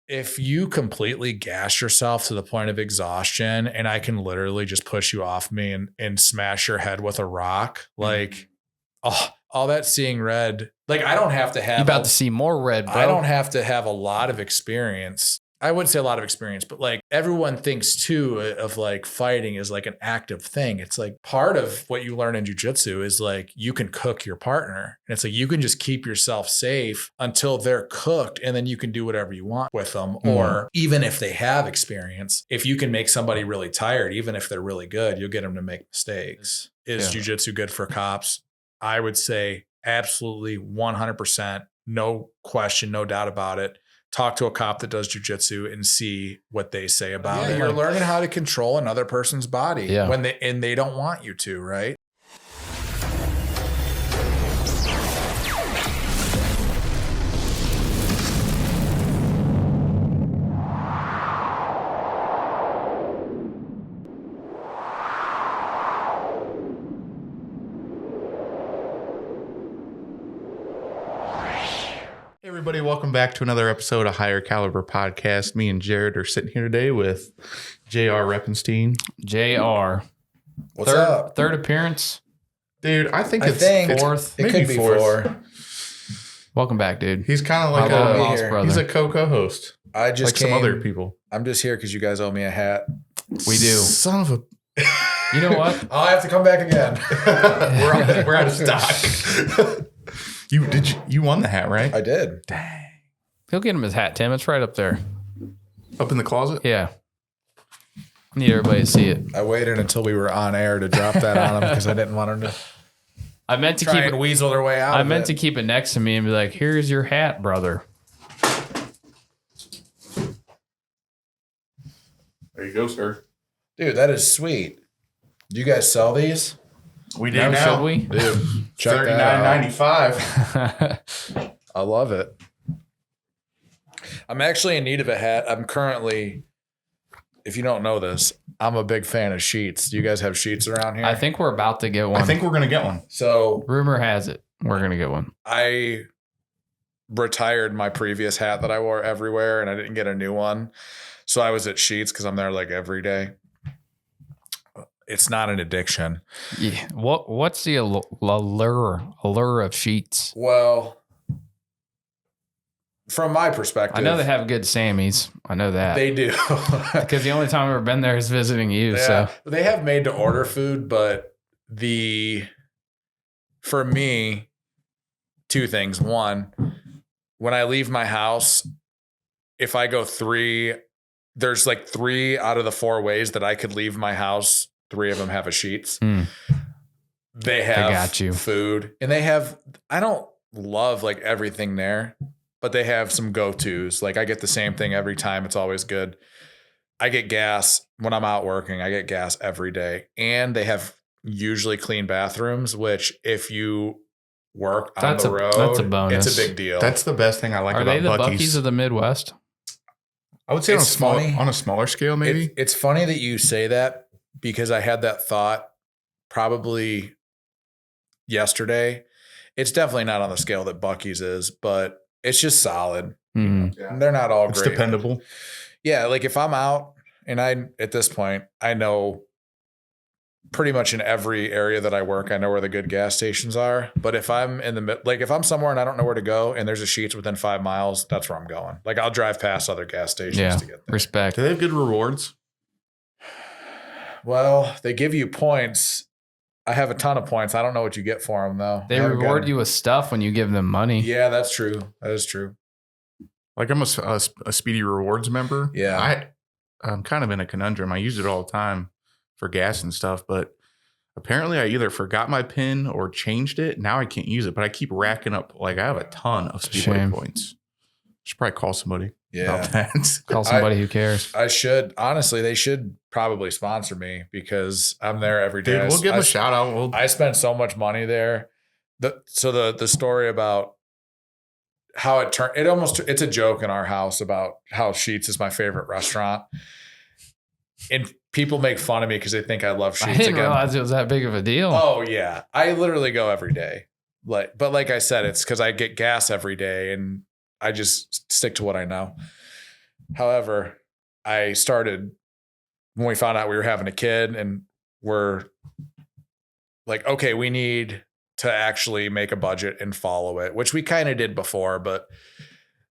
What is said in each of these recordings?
if you completely gas yourself to the point of exhaustion and I can literally just push you off me and smash your head with a rock, like, all that seeing red, like I don't have to have. You're about to see more red, bro. I don't have to have a lot of experience. I wouldn't say a lot of experience, but like everyone thinks too of like fighting is like an active thing. It's like part of what you learn in jiu-jitsu is like you can cook your partner. And it's like you can just keep yourself safe until they're cooked and then you can do whatever you want with them. Or even if they have experience, if you can make somebody really tired, even if they're really good, you'll get them to make mistakes. Is jiu-jitsu good for cops? I would say absolutely 100%. No question, no doubt about it. Talk to a cop that does jiu-jitsu and see what they say about it. You're learning how to control another person's body when they don't want you to, right? Everybody, welcome back to another episode of Higher Caliber Podcast. Me and Jared are sitting here today with J.R. Reppenstein. J.R. What's up? Third appearance? Dude, I think it's fourth. It could be four. Welcome back, dude. He's kind of like he's a co-host. I just like some other people. I'm just here because you guys owe me a hat. We do. Son of a... You know what? I'll have to come back again. we're out of stock. You won the hat, right? I did. Dang. He'll get him his hat, Tim. It's right up there. Up in the closet? Yeah. I need everybody to see it. I waited until we were on air to drop that on him because I didn't want him to I meant to try keep and it, weasel their way out. I meant to keep it next to me and be like, here's your hat, brother. There you go, sir. Dude, that is sweet. Do you guys sell these? We do now. Should we? Dude, check $39.95. I love it. I'm actually in need of a hat. I'm currently, if you don't know this, I'm a big fan of Sheetz. Do you guys have Sheetz around here? I think we're about to get one. I think we're going to get one. So rumor has it we're going to get one. I retired my previous hat that I wore everywhere and I didn't get a new one. So I was at Sheetz because I'm there like every day. It's not an addiction. Yeah. What's the allure of Sheetz? Well, from my perspective, I know they have good Sammys. I know that they do. because the only time I've ever been there is visiting you. Yeah, so they have made to order food, but for me, two things. One, when I leave my house, if I go there's like 3 out of the 4 ways that I could leave my house. 3 of them have a Sheetz. They have food and I don't love like everything there, but they have some go-tos. Like I get the same thing every time. It's always good. I get gas when I'm out working. I get gas every day and they have usually clean bathrooms, which if you work on the road, that's a bonus. It's a big deal. That's the best thing I like about Buc-ee's. Are they the Buc-ee's of the Midwest? I would say on a smaller scale, maybe. It's funny that you say that because I had that thought probably yesterday. It's definitely not on the scale that Buc-ee's is, but it's just solid. Mm-hmm. Yeah. They're not all great. It's dependable. Yeah, like if I'm out and at this point, I know pretty much in every area that I work, I know where the good gas stations are. But if I'm if I'm somewhere and I don't know where to go and there's a Sheetz within 5 miles, that's where I'm going. Like I'll drive past other gas stations to get there. Respect. Do they have good rewards? Well, they give you points. I have a ton of points. I don't know what you get for them though. They reward you with stuff when you give them money. Yeah, that's true. That is true. Like I'm a Speedy Rewards member. Yeah. I'm kind of in a conundrum. I use it all the time for gas and stuff, but apparently I either forgot my PIN or changed it. Now I can't use it, but I keep racking up. Like I have a ton of Speedway points. Should probably call somebody. Yeah. Call somebody who cares. I should. Honestly, they should probably sponsor me because I'm there every day. Dude, we'll give them a shout out. I spend so much money there. The story about how it turned, it's a joke in our house about how Sheetz is my favorite restaurant. And people make fun of me because they think I love Sheetz. I didn't realize it was that big of a deal. Oh yeah. I literally go every day. But like I said, it's because I get gas every day and I just stick to what I know. However, I started when we found out we were having a kid and we're like, okay, we need to actually make a budget and follow it, which we kind of did before. But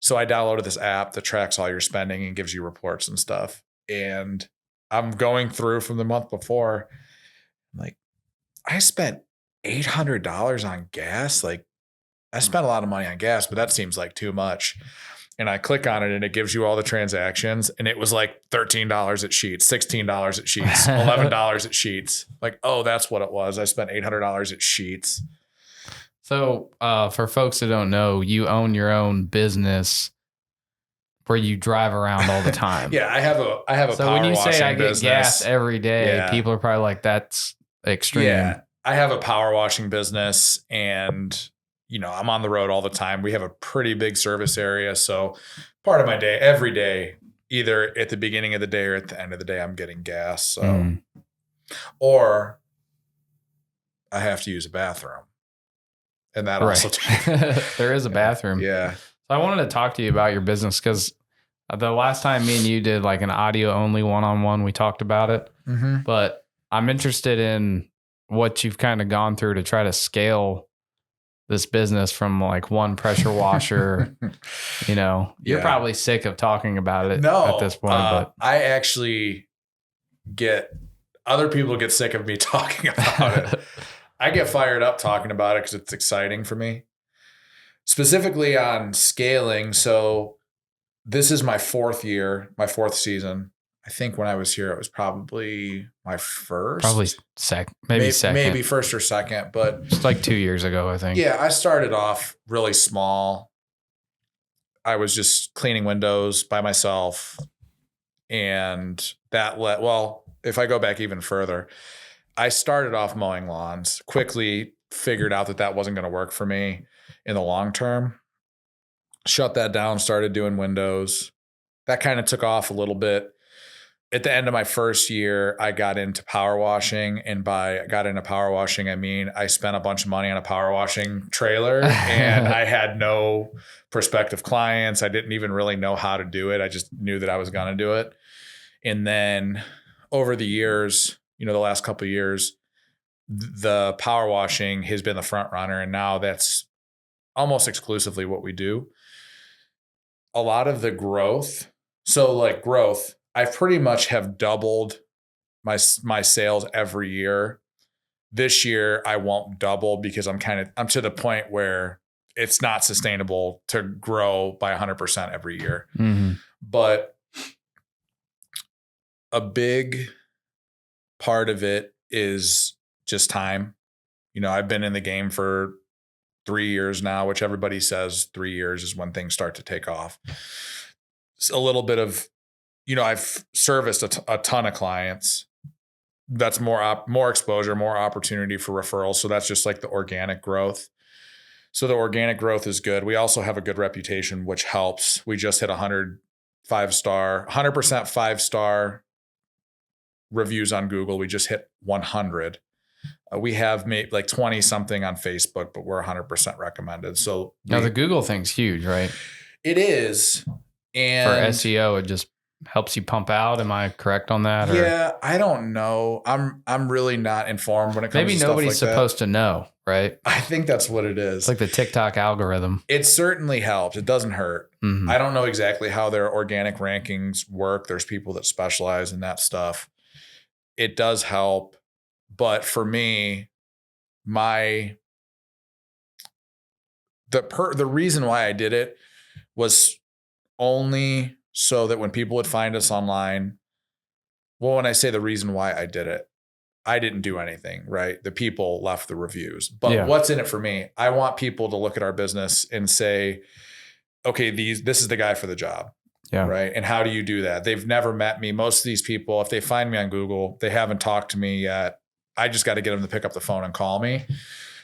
so I downloaded this app that tracks all your spending and gives you reports and stuff. And I'm going through from the month before, like, I spent $800 on gas. Like, I spent a lot of money on gas, but that seems like too much. And I click on it and it gives you all the transactions. And it was like $13 at Sheetz, $16 at Sheetz, $11 at Sheetz. Like, oh, that's what it was. I spent $800 at Sheetz. So for folks that don't know, you own your own business where you drive around all the time. Yeah, I have a so power when you washing say I business. get gas every day, Yeah. people are probably like, that's extreme. Yeah, I have a power washing business and, you know, I'm on the road all the time. We have a pretty big service area. So part of my day, every day, either at the beginning of the day or at the end of the day, I'm getting gas. So, or I have to use a bathroom. And that also, there is a bathroom. Yeah. So I wanted to talk to you about your business because the last time me and you did like an audio only one-on-one, we talked about it. Mm-hmm. But I'm interested in what you've kind of gone through to try to scale this business from like one pressure washer. You know, you're probably sick of talking about it at this point. But I actually other people get sick of me talking about it. I get fired up talking about it because it's exciting for me. Specifically on scaling. So this is my fourth season. I think when I was here, it was probably my first. Probably second. Maybe first or second, but it's like 2 years ago, I think. Yeah, I started off really small. I was just cleaning windows by myself. And that if I go back even further, I started off mowing lawns, quickly figured out that wasn't going to work for me in the long term. Shut that down, started doing windows. That kind of took off a little bit. At the end of my first year, I got into power washing. And by got into power washing, I mean, I spent a bunch of money on a power washing trailer and I had no prospective clients. I didn't even really know how to do it. I just knew that I was going to do it. And then over the years, you know, the last couple of years, the power washing has been the front runner. And now that's almost exclusively what we do. A lot of the growth. So like growth, I pretty much have doubled my sales every year. This year, I won't double because I'm to the point where it's not sustainable to grow by 100% every year. Mm-hmm. But a big part of it is just time. You know, I've been in the game for 3 years now, which everybody says 3 years is when things start to take off. It's a little bit of, you know, I've serviced a ton of clients. That's more exposure, more opportunity for referrals. So that's just like the organic growth. So the organic growth is good. We also have a good reputation, which helps. We just hit 100% 5-star reviews on Google. We just hit 100. We have made like 20 something on Facebook, but we're 100% recommended. So now the Google thing's huge, right? It is. And for SEO, it just helps you pump out. Am I correct on that? Or? Yeah, I don't know. I'm really not informed when it comes to stuff like that. Maybe nobody's supposed to know, right? I think that's what it is. It's like the TikTok algorithm. It certainly helps. It doesn't hurt. Mm-hmm. I don't know exactly how their organic rankings work. There's people that specialize in that stuff. It does help. But for me, the reason why I did it was only so that when people would find us online, well, when I say the reason why I did it, I didn't do anything, right? The people left the reviews. But what's in it for me? I want people to look at our business and say, okay, this is the guy for the job. Yeah. Right. And how do you do that? They've never met me. Most of these people, if they find me on Google, they haven't talked to me yet. I just got to get them to pick up the phone and call me.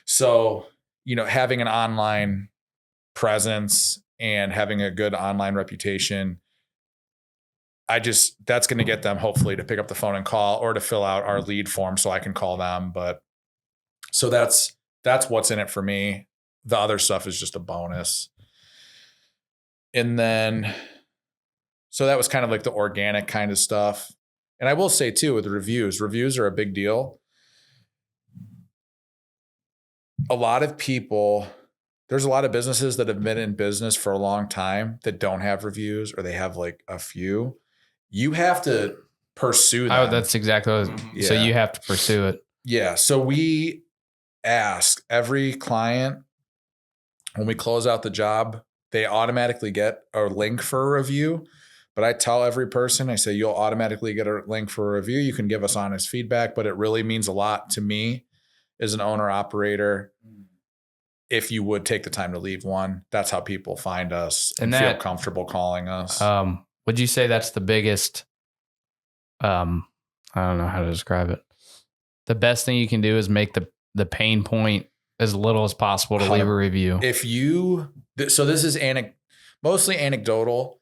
So, you know, having an online presence and having a good online reputation, that's going to get them hopefully to pick up the phone and call or to fill out our lead form so I can call them. But so that's what's in it for me. The other stuff is just a bonus. And then So that was kind of like the organic kind of stuff. And I will say too, with reviews are a big deal. A lot of people, there's a lot of businesses that have been in business for a long time that don't have reviews, or they have like a few. You have to pursue them. Oh, that's exactly what So you have to pursue it. Yeah. So we ask every client when we close out the job, they automatically get a link for a review. But I tell every person, I say, you'll automatically get a link for a review. You can give us honest feedback, but it really means a lot to me as an owner operator. If you would take the time to leave one, that's how people find us and feel comfortable calling us. Would you say that's the biggest, I don't know how to describe it. The best thing you can do is make the pain point as little as possible to leave a review. So this is mostly anecdotal.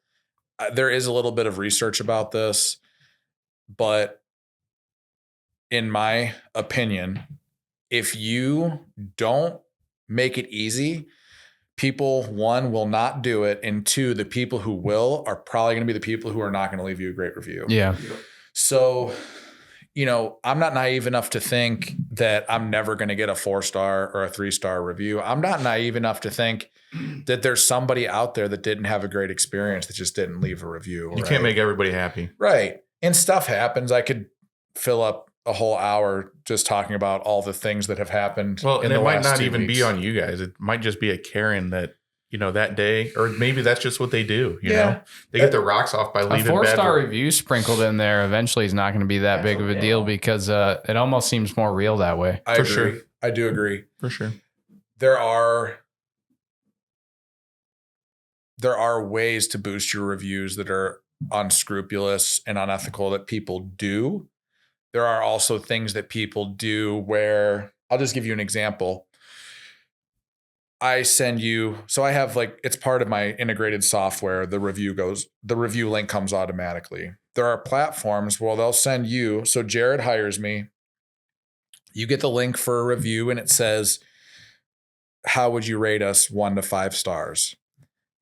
There is a little bit of research about this, but in my opinion, if you don't make it easy, people, one, will not do it. And two, the people who will are probably going to be the people who are not going to leave you a great review. Yeah. So, I'm not naive enough to think that I'm never going to get a 4-star or a 3-star review. I'm not naive enough to think that there's somebody out there that didn't have a great experience that just didn't leave a review. You can't make everybody happy. Right. And stuff happens. I could fill up a whole hour just talking about all the things that have happened. Well, and it might not even be on you guys. It might just be a Karen that, that day, or maybe that's just what they do. You know, they get their rocks off by leaving. A 4-star review sprinkled in there eventually is not going to be that big of a deal because it almost seems more real that way. For sure. I do agree. For sure. There are ways to boost your reviews that are unscrupulous and unethical that people do. There are also things that people do where, I'll just give you an example. I send you, so I have it's part of my integrated software. The review link comes automatically. There are platforms where they'll send you, so Jared hires me. You get the link for a review and it says, how would you rate us 1 to 5 stars?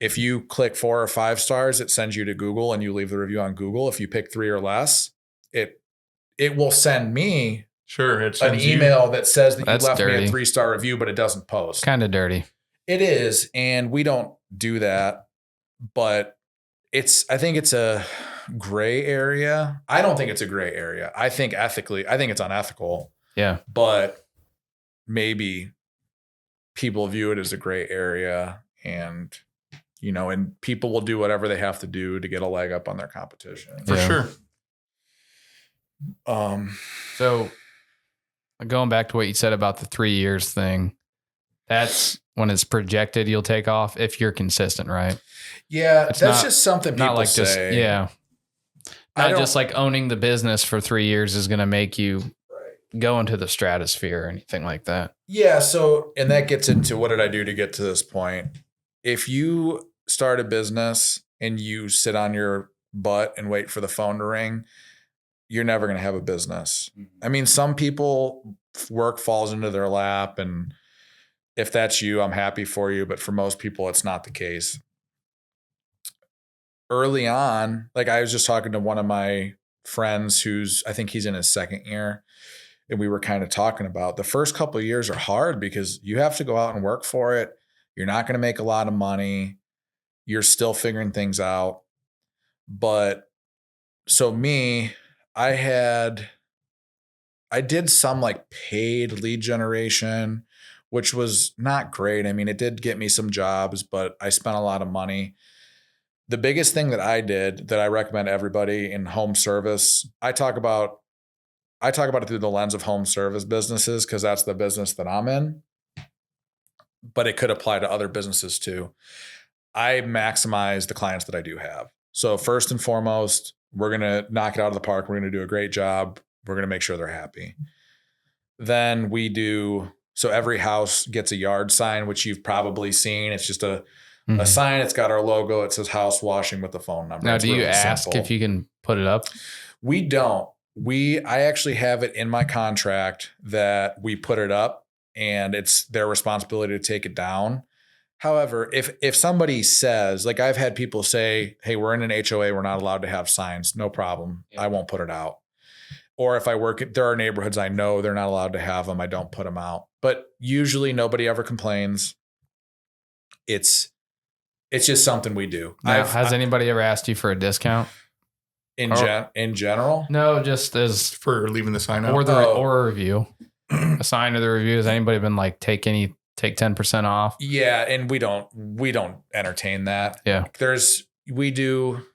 If you click 4 or 5 stars, it sends you to Google and you leave the review on Google. If you pick 3 or less, it will send me an email that says that you left me a 3-star review, but it doesn't post. Kind of dirty. It is. And we don't do that, but I think it's a gray area. I don't think it's a gray area. I think it's unethical. Yeah. But maybe people view it as a gray area, and people will do whatever they have to do to get a leg up on their competition. For sure. So going back to what you said about the 3 years thing, that's when it's projected you'll take off if you're consistent, right? Yeah, that's just something people say. Not just like owning the business for 3 years is going to make you go into the stratosphere or anything like that. Yeah. So, and that gets into what did I do to get to this point? If you start a business and you sit on your butt and wait for the phone to ring, you're never going to have a business. I mean, some people work falls into their lap, and if that's you, I'm happy for you. But for most people, it's not the case. Early on, I was just talking to one of my friends I think he's in his 2nd year. And we were kind of talking about the first couple of years are hard because you have to go out and work for it. You're not going to make a lot of money. You're still figuring things out. But so I did some paid lead generation, which was not great. I mean, it did get me some jobs, but I spent a lot of money. The biggest thing that I did that I recommend everybody in home service, I talk about it through the lens of home service businesses because that's the business that I'm in, but it could apply to other businesses too. I maximize the clients that I do have. So first and foremost, we're going to knock it out of the park. We're going to do a great job. We're going to make sure they're happy. Then so every house gets a yard sign, which you've probably seen. It's just a sign. It's got our logo. It says house washing with the phone number. Now, it's do you really ask simple. if you can put it up? We don't. I actually have it in my contract that we put it up and it's their responsibility to take it down. However, if somebody says, like I've had people say, hey, we're in an HOA, we're not allowed to have signs, no problem. Yeah. I won't put it out. Or if I there are neighborhoods I know they're not allowed to have them, I don't put them out. But usually nobody ever complains. It's just something we do. Now, has anybody ever asked you for a discount? In general? No, just as for leaving the sign up. Or a review. A sign of the review. Has anybody been like, take 10% off? Yeah, and we don't entertain that. Yeah. We do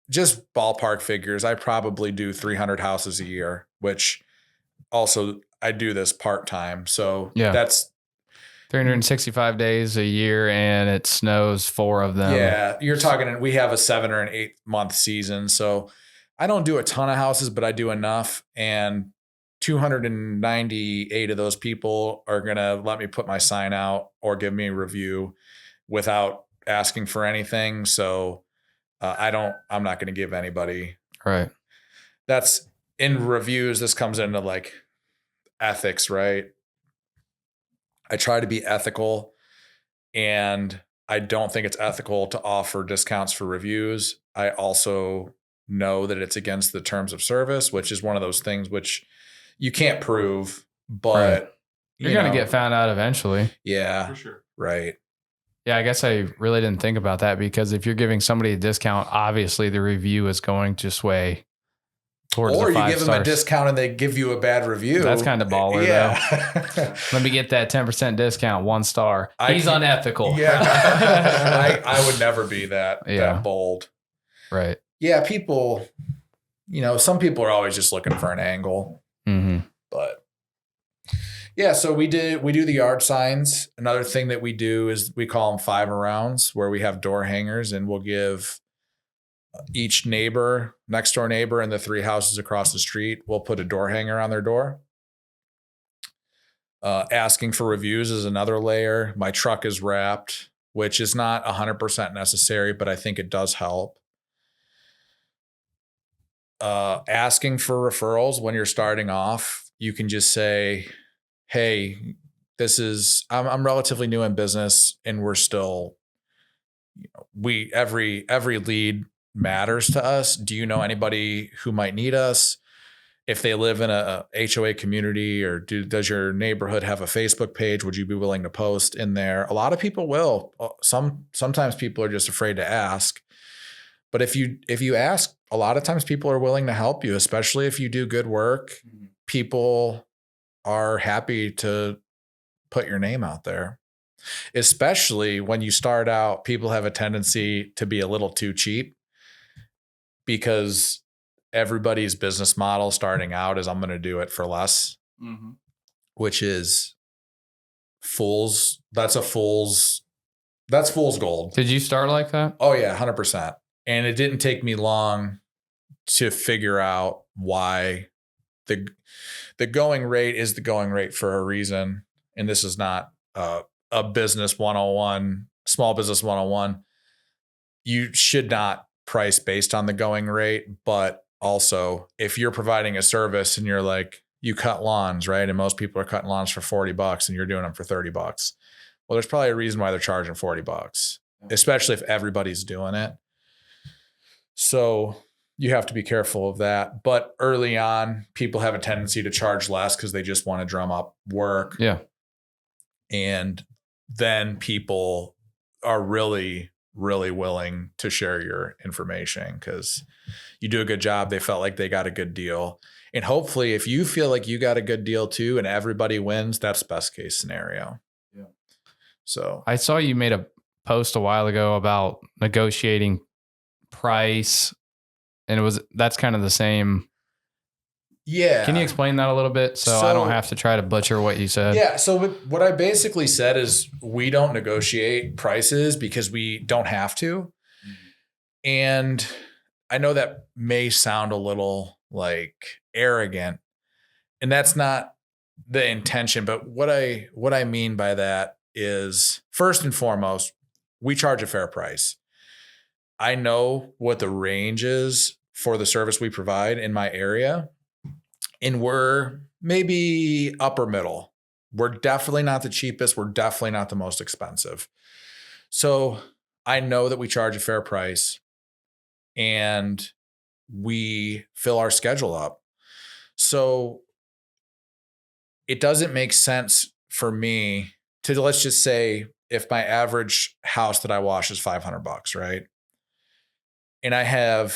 just ballpark figures. I probably do 300 houses a year, which also I do this part-time. So that's 365 days a year, and it snows 4 of them. Yeah, you're talking, we have a 7 or an 8 month season. So I don't do a ton of houses, but I do enough. And 298 of those people are going to let me put my sign out or give me a review without asking for anything. So I'm not going to give anybody. Right. That's in reviews. This comes into like ethics, right? I try to be ethical, and I don't think it's ethical to offer discounts for reviews. I also know that it's against the terms of service, which is one of those things which you can't prove, but you're going to get found out eventually. Yeah, for sure. Right. Yeah, I guess I really didn't think about that, because if you're giving somebody a discount, obviously the review is going to sway towards or the 5 you give stars. them a discount and they give you a bad review. That's kind of baller, though. Let me get that 10% discount, 1 star. He's unethical. Yeah. I would never be that bold. Right. Yeah, people, some people are always just looking for an angle. Mm-hmm. But yeah, so we do the yard signs. Another thing that we do is we call them 5 arounds, where we have door hangers, and we'll give each next door neighbor, and the 3 houses across the street, we'll put a door hanger on their door. Asking for reviews is another layer. My truck is wrapped, which is not 100% necessary, but I think it does help. Asking for referrals when you're starting off, you can just say, hey, I'm relatively new in business, and we're still, every lead matters to us. Do you know anybody who might need us? If they live in a HOA community, or does your neighborhood have a Facebook page? Would you be willing to post in there? A lot of people will. Sometimes people are just afraid to ask. But if you ask, a lot of times people are willing to help you, especially if you do good work. People are happy to put your name out there. Especially when you start out, people have a tendency to be a little too cheap, because everybody's business model starting out is, I'm going to do it for less, which is that's fool's gold. Did you start like that? Oh yeah, 100%. And it didn't take me long to figure out why the going rate is the going rate for a reason. And this is not a business 101, small business 101. You should not price based on the going rate, but also if you're providing a service and you're like, you cut lawns, right? And most people are cutting lawns for $40 and you're doing them for $30. Well, there's probably a reason why they're charging $40, especially if everybody's doing it. So you have to be careful of that. But early on, people have a tendency to charge less because they just want to drum up work. Yeah. And then people are really, really willing to share your information because you do a good job. They felt like they got a good deal. And hopefully if you feel like you got a good deal too and everybody wins, that's best case scenario. Yeah. So I saw you made a post a while ago about negotiating price, and that's kind of the same. Yeah. Can you explain that a little bit so I don't have to try to butcher what you said? Yeah. So what I basically said is we don't negotiate prices because we don't have to. And I know that may sound a little like arrogant, and that's not the intention. But what I mean by that is, first and foremost, we charge a fair price. I know what the range is for the service we provide in my area, and we're maybe upper middle. We're definitely not the cheapest. We're definitely not the most expensive. So I know that we charge a fair price and we fill our schedule up. So it doesn't make sense for me to, let's just say, if my average house that I wash is $500, right? And I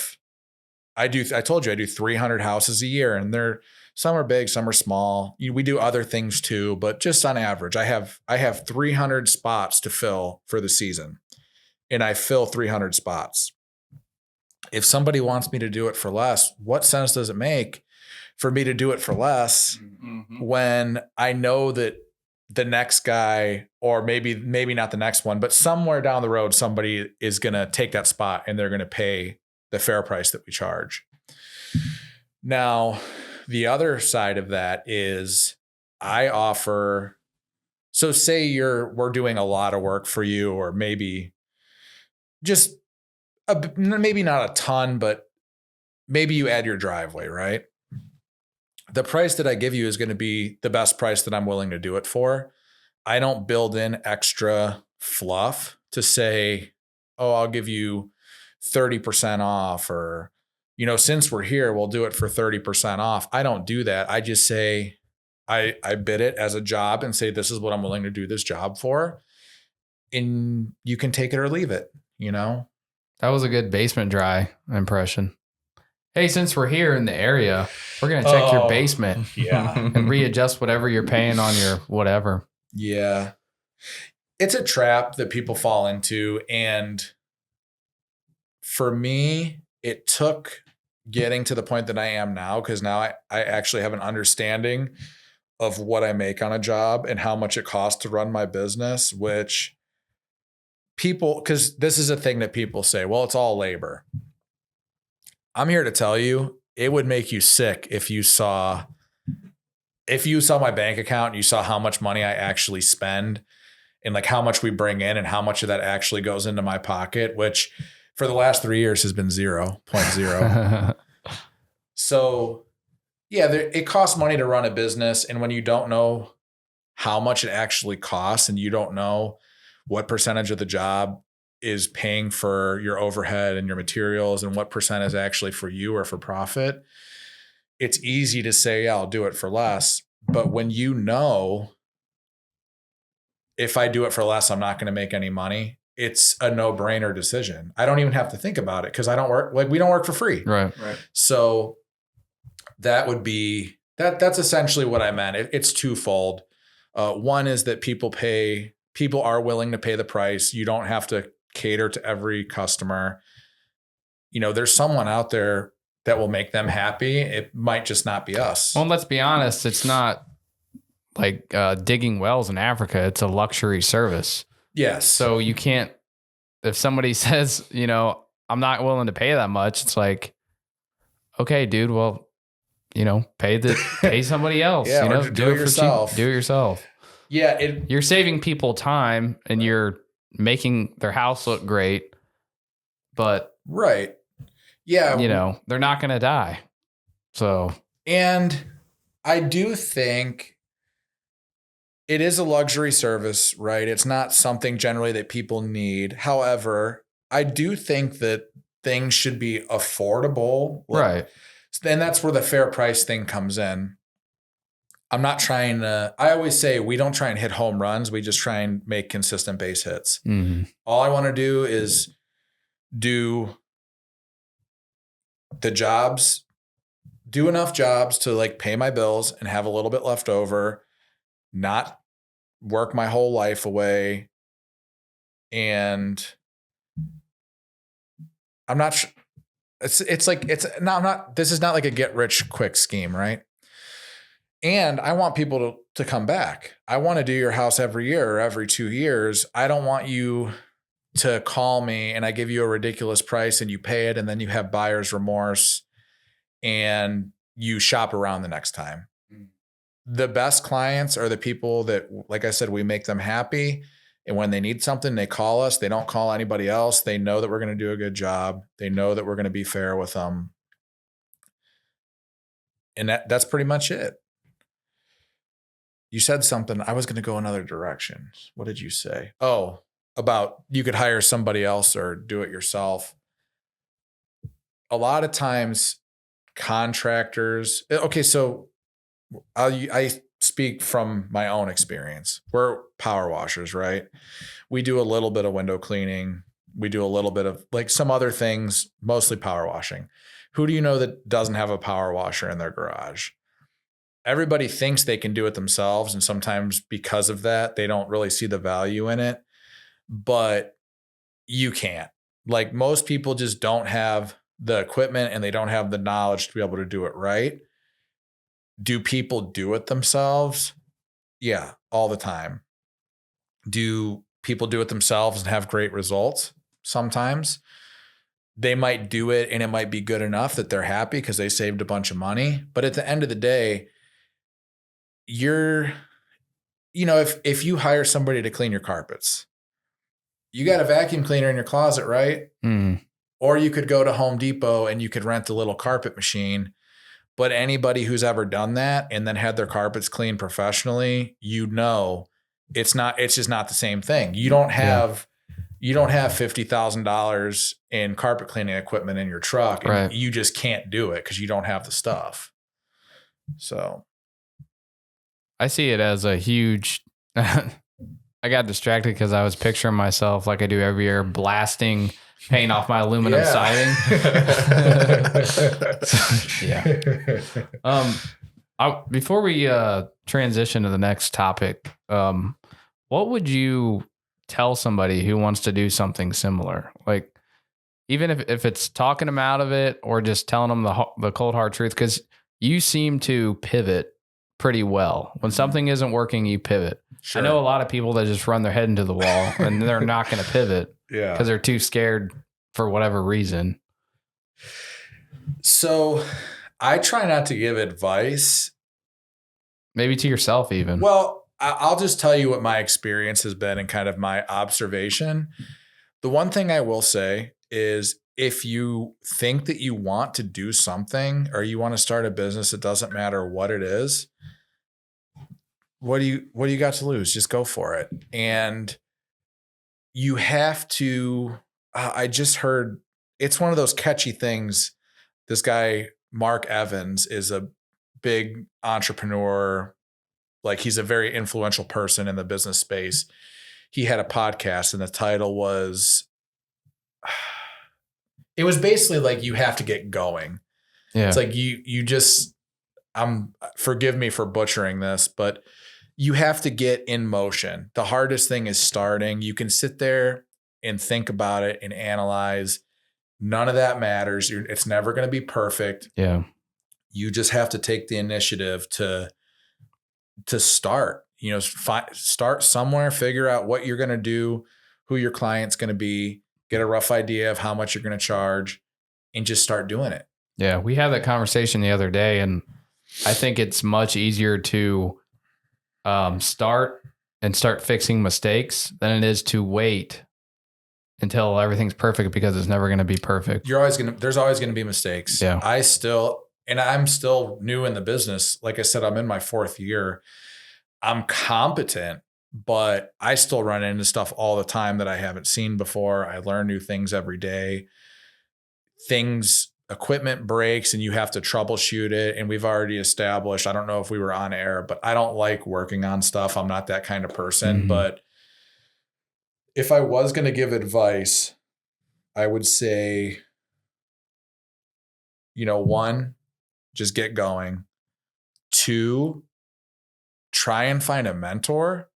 told you I do 300 houses a year, and some are big, some are small. We do other things too, but just on average, I have 300 spots to fill for the season, and I fill 300 spots. If somebody wants me to do it for less, what sense does it make for me to do it for less when I know that the next guy, or maybe not the next one, but somewhere down the road, somebody is going to take that spot and they're going to pay the fair price that we charge. Now, the other side of that is I offer, so say we're doing a lot of work for you, or maybe just maybe not a ton, but maybe you add your driveway, right? The price that I give you is going to be the best price that I'm willing to do it for. I don't build in extra fluff to say, oh, I'll give you 30% off, or, since we're here, we'll do it for 30% off. I don't do that. I just say, I bid it as a job and say, this is what I'm willing to do this job for. And you can take it or leave it, That was a good basement dry impression. Hey, since we're here in the area, we're going to check your basement and readjust whatever you're paying on your whatever. Yeah. It's a trap that people fall into. And for me, it took getting to the point that I am now, because now I actually have an understanding of what I make on a job and how much it costs to run my business, which because this is a thing that people say, well, it's all labor. I'm here to tell you, it would make you sick if you saw my bank account and you saw how much money I actually spend and like how much we bring in and how much of that actually goes into my pocket, which for the last 3 years has been 0.0. So yeah, it costs money to run a business. And when you don't know how much it actually costs and you don't know what percentage of the job is paying for your overhead and your materials and what percent is actually for you or for profit, it's easy to say, yeah, I'll do it for less. But when if I do it for less, I'm not going to make any money, it's a no-brainer decision. I don't even have to think about it because we don't work for free. Right. So that would be, that's essentially what I meant. It's twofold. One is that people are willing to pay the price. You don't have to cater to every customer. There's someone out there that will make them happy. It might just not be us. Well, let's be honest. It's not like digging wells in Africa. It's a luxury service. Yes. So you can't, if somebody says, I'm not willing to pay that much, it's like, okay, dude, well, pay somebody else. Yeah, do it yourself. Do it yourself. Yeah. You're saving people time and you're making their house look great, but right. Yeah. They're not going to die. So, and I do think it is a luxury service, right? It's not something generally that people need. However, I do think that things should be affordable. Right. And that's where the fair price thing comes in. I'm not trying to, I always say we don't try and hit home runs. We just try and make consistent base hits. Mm-hmm. All I want to do is do enough jobs to like pay my bills and have a little bit left over, not work my whole life away. And I'm not, this is not like a get rich quick scheme, right? And I want people to come back. I want to do your house every year or every 2 years. I don't want you to call me and I give you a ridiculous price and you pay it and then you have buyer's remorse and you shop around the next time. The best clients are the people that, like I said, we make them happy. And when they need something, they call us. They don't call anybody else. They know that we're going to do a good job. They know that we're going to be fair with them. And that's pretty much it. You said something. I was going to go another direction. What did you say? Oh, about you could hire somebody else or do it yourself. A lot of times contractors, okay, so I speak from my own experience. We're power washers, right? We do a little bit of window cleaning. We do a little bit of like some other things, mostly power washing. Who do you know that doesn't have a power washer in their garage? Everybody thinks they can do it themselves. And sometimes because of that, they don't really see the value in it, but you can't. Like most people just don't have the equipment and they don't have the knowledge to be able to do it right. Do people do it themselves? Yeah, all the time. Do people do it themselves and have great results? Sometimes. They might do it and it might be good enough that they're happy because they saved a bunch of money. But at the end of the day, if you hire somebody to clean your carpets, you got a vacuum cleaner in your closet, right? Mm. Or you could go to Home Depot and you could rent a little carpet machine. But anybody who's ever done that and then had their carpets cleaned professionally, it's just not the same thing. You don't have $50,000 in carpet cleaning equipment in your truck, and right. You just can't do it because you don't have the stuff. So I see it as a huge, I got distracted because I was picturing myself like I do every year blasting paint off my aluminum siding. Before we transition to the next topic, what would you tell somebody who wants to do something similar? Like, even if it's talking them out of it or just telling them the cold hard truth, because you seem to pivot pretty well. When something isn't working, you pivot. Sure. I know a lot of people that just run their head into the wall and they're not going to pivot because they're too scared for whatever reason. So I try not to give advice. Maybe to yourself even. Well, I'll just tell you what my experience has been and kind of my observation. The one thing I will say is if you think that you want to do something or you want to start a business, it doesn't matter what it is. What do you got to lose? Just go for it. And you have to, I just heard, it's one of those catchy things. This guy, Mark Evans, is a big entrepreneur. Like he's a very influential person in the business space. He had a podcast and the title was, it was basically like, you have to get going. Yeah. It's like you just, forgive me for butchering this, but you have to get in motion. The hardest thing is starting. You can sit there and think about it and analyze. None of that matters. It's never going to be perfect. Yeah. You just have to take the initiative to start, start somewhere, figure out what you're going to do, who your client's going to be, get a rough idea of how much you're going to charge, and just start doing it. Yeah. We had that conversation the other day, and I think it's much easier to start fixing mistakes than it is to wait until everything's perfect, because it's never going to be perfect. There's always going to be mistakes. Yeah. I'm still new in the business. Like I said, I'm in my 4th year. I'm competent, but I still run into stuff all the time that I haven't seen before. I learn new things every day. Equipment breaks and you have to troubleshoot it. And we've already established, I don't know if we were on air, but I don't like working on stuff. I'm not that kind of person. Mm-hmm. But if I was going to give advice, I would say, 1, just get going. 2, try and find a mentor,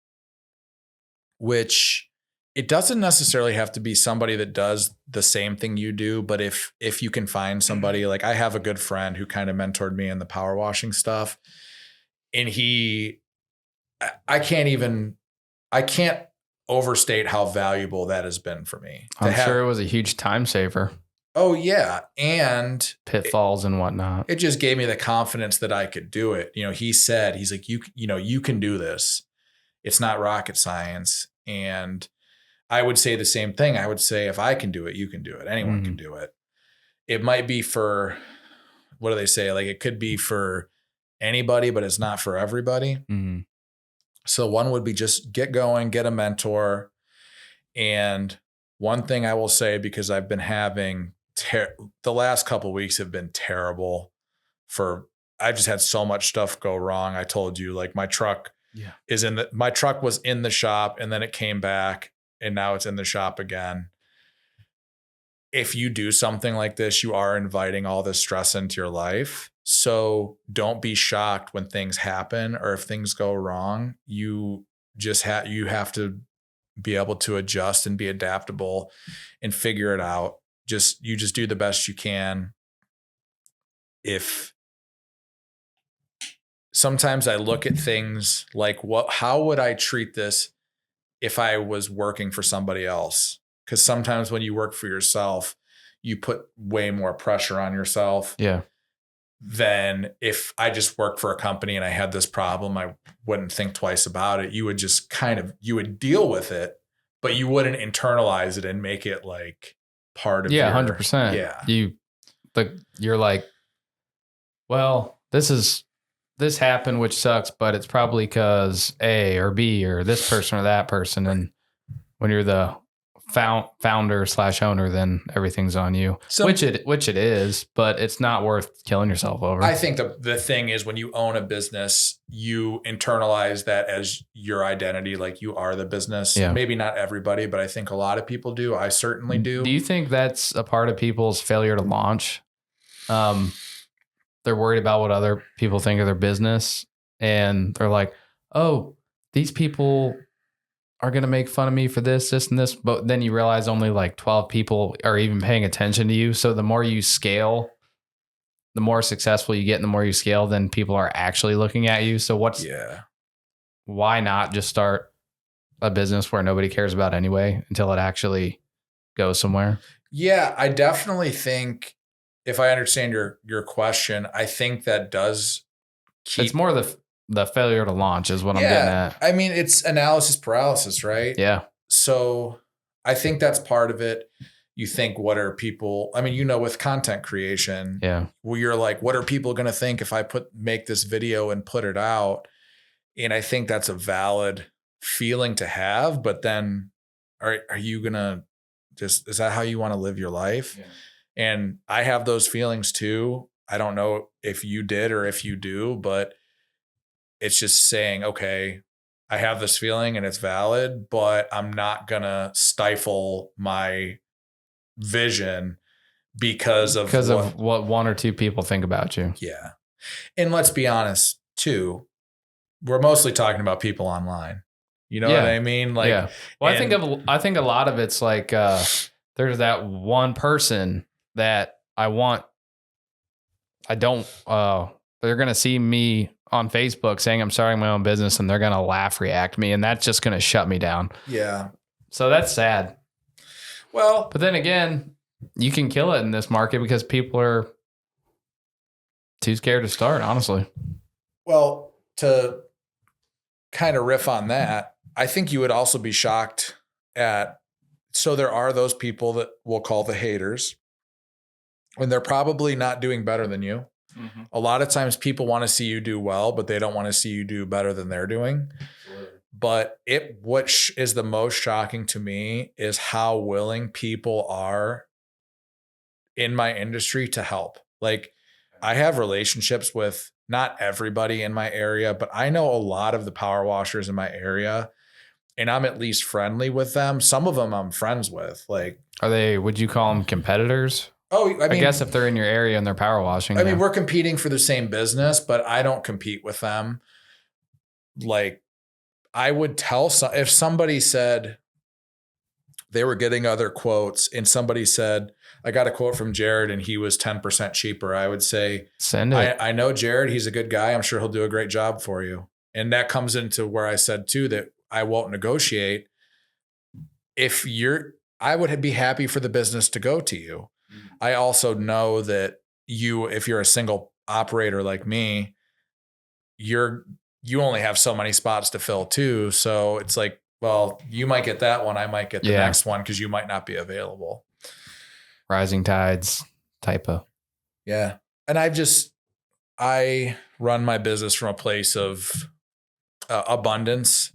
which it doesn't necessarily have to be somebody that does the same thing you do. But if you can find somebody, like I have a good friend who kind of mentored me in the power washing stuff. And I can't overstate how valuable that has been for me. I'm sure it was a huge time saver. Oh yeah. And pitfalls and whatnot. It just gave me the confidence that I could do it. He's like, you can do this. It's not rocket science. And I would say the same thing. I would say, if I can do it, you can do it. Anyone can do it. It might be for, what do they say? Like it could be for anybody, but it's not for everybody. Mm-hmm. So one would be just get going, get a mentor. And one thing I will say, because I've been having the last couple of weeks have been terrible I've just had so much stuff go wrong. I told you, like, my truck my truck was in the shop and then it came back and now it's in the shop again. If you do something like this, you are inviting all this stress into your life. So don't be shocked when things happen or if things go wrong. You just you have to be able to adjust and be adaptable and figure it out. You just do the best you can. Sometimes I look at things like, how would I treat this if I was working for somebody else? Because sometimes when you work for yourself, you put way more pressure on yourself. Yeah. Than if I just worked for a company and I had this problem, I wouldn't think twice about it. You would just you would deal with it, but you wouldn't internalize it and make it like part of 100%. Yeah. You're like, well, this happened, which sucks, but it's probably because A or B or this person or that person. And when you're the founder / owner, then everything's on you, which it is, but it's not worth killing yourself over. I think the thing is, when you own a business, you internalize that as your identity. Like, you are the business. Yeah. Maybe not everybody, but I think a lot of people do. I certainly do. Do you think that's a part of people's failure to launch? They're worried about what other people think of their business. And they're like, oh, these people are going to make fun of me for this, and this. But then you realize only like 12 people are even paying attention to you. So the more you scale, the more successful you get, and the more you scale, then people are actually looking at you. So why not just start a business where nobody cares about anyway until it actually goes somewhere? Yeah, I definitely think, if I understand your question, I think that does keep... It's more the failure to launch is what I'm getting at. I mean, it's analysis paralysis, right? Yeah. So I think that's part of it. You think, what are people... I mean, with content creation, where you're like, what are people going to think if I make this video and put it out? And I think that's a valid feeling to have, but then are you going to is that how you want to live your life? Yeah. And I have those feelings too. I don't know if you did or if you do, but it's just saying, okay, I have this feeling and it's valid, but I'm not going to stifle my vision because of what one or two people think about you. Yeah. And let's be honest too, we're mostly talking about people online. You know what I mean? Like, yeah. Well, I think a lot of it's like, there's that one person that they're going to see me on Facebook saying I'm starting my own business and they're going to react me. And that's just going to shut me down. Yeah. So that's sad. Well, but then again, you can kill it in this market because people are too scared to start, honestly. Well, to kind of riff on that, I think you would also be shocked so there are those people that we'll call the haters, when they're probably not doing better than you. Mm-hmm. A lot of times people want to see you do well, but they don't want to see you do better than they're doing. Absolutely. But what is the most shocking to me is how willing people are in my industry to help. Like, I have relationships with not everybody in my area, but I know a lot of the power washers in my area, and I'm at least friendly with them. Some of them I'm friends with. Like, would you call them competitors? Oh, I mean, I guess if they're in your area and they're power washing. I mean, we're competing for the same business, but I don't compete with them. Like, I would tell if somebody said they were getting other quotes and somebody said, I got a quote from Jared and he was 10% cheaper, I would say, send it. I know Jared, he's a good guy. I'm sure he'll do a great job for you. And that comes into where I said too, that I won't negotiate. I would be happy for the business to go to you. I also know that if you're a single operator like me, you only have so many spots to fill too. So it's like, well, you might get that one. I might get the next one because you might not be available. Rising tides type of. Yeah. And I run my business from a place of abundance.